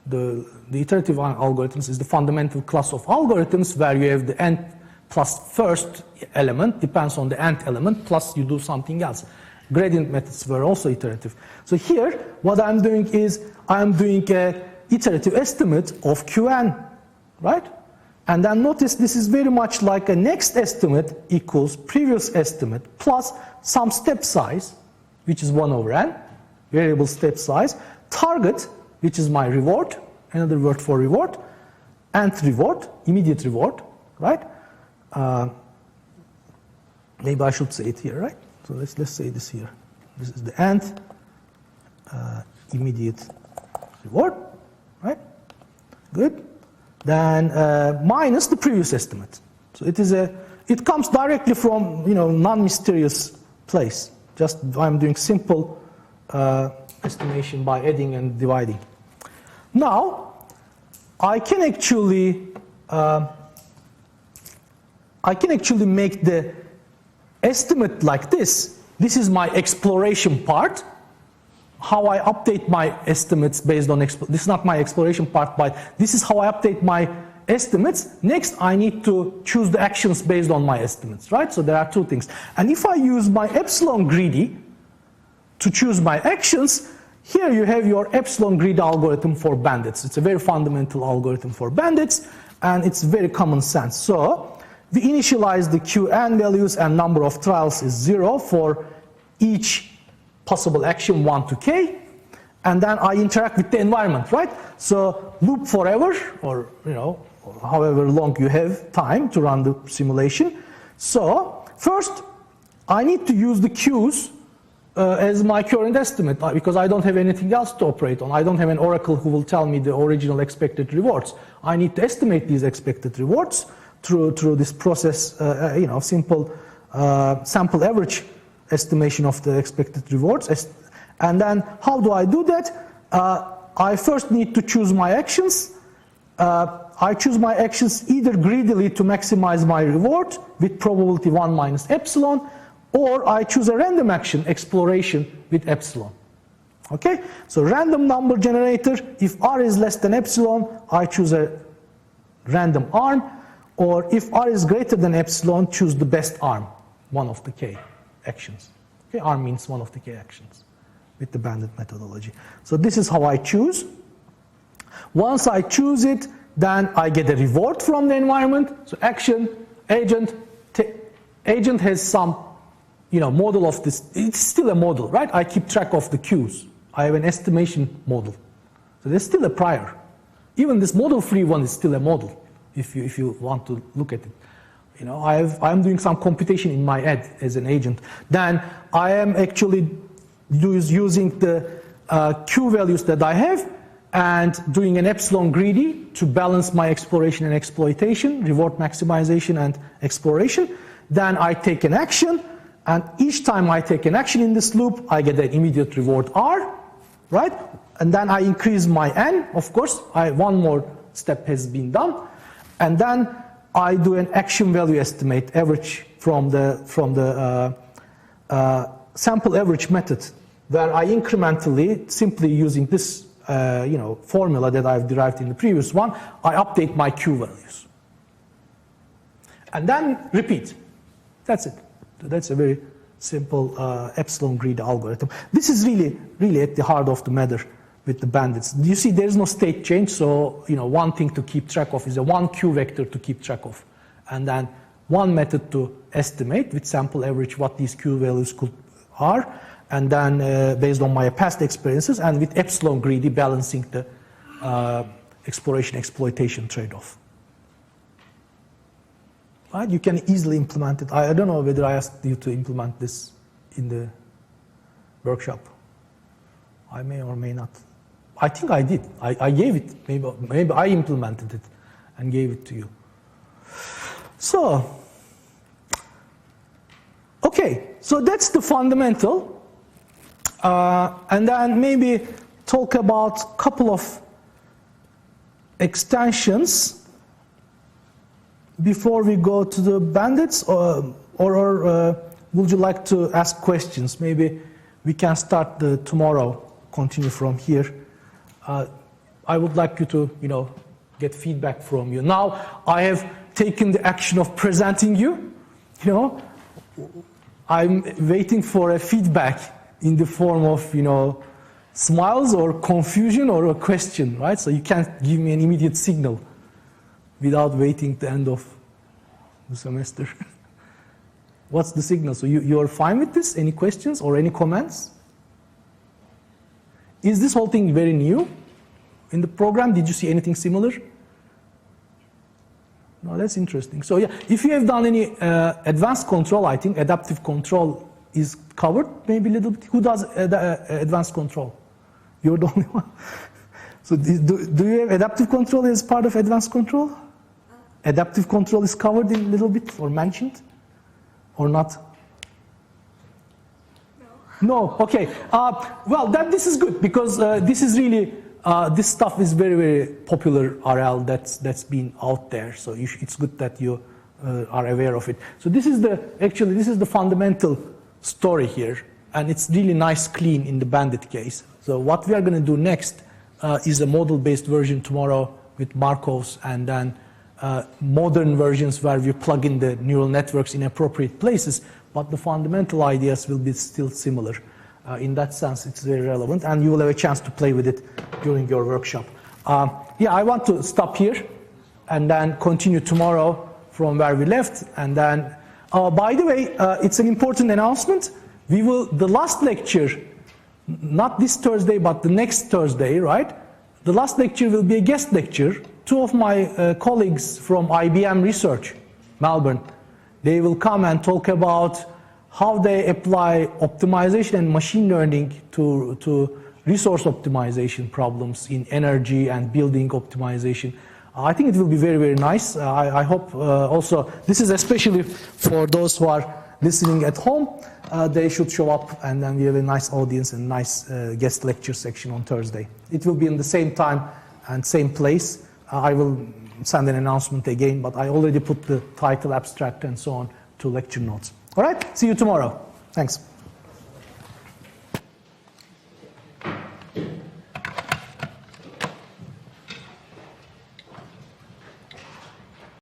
the iterative algorithms is the fundamental class of algorithms where you have the n plus first element, depends on the nth element, plus you do something else. Gradient methods were also iterative. So here, what I'm doing is, I'm doing an iterative estimate of qn, right? And then notice this is very much like a next estimate equals previous estimate plus some step size, which is 1 over n, variable step size, target, which is my reward, another word for reward, nth reward, immediate reward, right? Maybe I should say it here, right? So let's say this here. This is the nth immediate reward, right? Good. Then minus the previous estimate. So it comes directly from non-mysterious place. Just I'm doing simple estimation by adding and dividing. Now I can actually make the estimate like this. This is my exploration part. How I update my estimates based on this is not my exploration part, but this is how I update my estimates. Next, I need to choose the actions based on my estimates, right? So there are two things. And if I use my epsilon greedy to choose my actions, here you have your epsilon greedy algorithm for bandits. It's a very fundamental algorithm for bandits, and it's very common sense. So we initialize the Qn values, and number of trials is 0 for each possible action 1 to k, and then I interact with the environment, right? So loop forever, or however long you have time to run the simulation. So first, I need to use the Qs as my current estimate, because I don't have anything else to operate on. I don't have an oracle who will tell me the original expected rewards. I need to estimate these expected rewards through this process, simple sample average estimation of the expected rewards. And then how do I do that? I first need to choose my actions. I choose my actions either greedily to maximize my reward with probability 1 minus epsilon, or I choose a random action, exploration, with epsilon. Okay? So random number generator, if r is less than epsilon, I choose a random arm, or if r is greater than epsilon, choose the best arm, one of the k actions. Okay? R means one of the k actions with the bandit methodology. So this is how I choose. Once I choose it, then I get a reward from the environment. So action, agent has some model of this. It's still a model, right? I keep track of the Qs. I have an estimation model. So there's still a prior. Even this model-free one is still a model, if you want to look at it. I'm doing some computation in my head as an agent. Then I am actually using the Q values that I have and doing an epsilon greedy to balance my exploration and exploitation, reward maximization and exploration. Then I take an action, and each time I take an action in this loop, I get an immediate reward R, right? And then I increase my N, of course. One more step has been done. And then I do an action value estimate, average from the sample average method, where I incrementally, simply using this formula that I've derived in the previous one, I update my Q values. And then repeat. That's it. So that's a very simple epsilon greedy algorithm. This is really at the heart of the matter with the bandits. You see, there's no state change, so one thing to keep track of is a one Q vector to keep track of, and then one method to estimate with sample average what these Q values are, and then based on my past experiences, and with epsilon greedy balancing the exploration exploitation trade-off. Right? You can easily implement it. I don't know whether I asked you to implement this in the workshop. I may or may not. I think I did. I gave it. Maybe I implemented it and gave it to you. So, okay. So that's the fundamental. And then maybe talk about a couple of extensions before we go to the bandits, or would you like to ask questions? Maybe we can start tomorrow, continue from here. I would like you to, get feedback from you. Now I have taken the action of presenting you. I'm waiting for a feedback in the form of, smiles or confusion or a question, right? So you can't give me an immediate signal without waiting the end of the semester. What's the signal? So you're fine with this? Any questions or any comments? Is this whole thing very new in the program? Did you see anything similar? No, that's interesting. So yeah, if you have done any advanced control, I think adaptive control is covered maybe a little bit. Who does advanced control? You're the only one. So do you have adaptive control as part of advanced control? Adaptive control is covered in a little bit or mentioned or not? No, okay. Well, this is good because this is really, this stuff is very, very popular RL that's been out there. So it's good that you are aware of it. So this is the fundamental story here. And it's really nice, clean in the Bandit case. So what we are going to do next is a model-based version tomorrow with Markovs, and then modern versions where we plug in the neural networks in appropriate places. But the fundamental ideas will be still similar. In that sense, it's very relevant, and you will have a chance to play with it during your workshop. Yeah, I want to stop here and then continue tomorrow from where we left. And then, by the way, it's an important announcement. The last lecture, not this Thursday, but the next Thursday, right? The last lecture will be a guest lecture. Two of my colleagues from IBM Research, Melbourne, they will come and talk about how they apply optimization and machine learning to resource optimization problems in energy and building optimization. I think it will be very, very nice. I hope also, this is especially for those who are listening at home, they should show up, and then we have a nice audience and nice guest lecture section on Thursday. It will be in the same time and same place. I will send an announcement again, but I already put the title, abstract, and so on to lecture notes. All right, see you tomorrow. Thanks.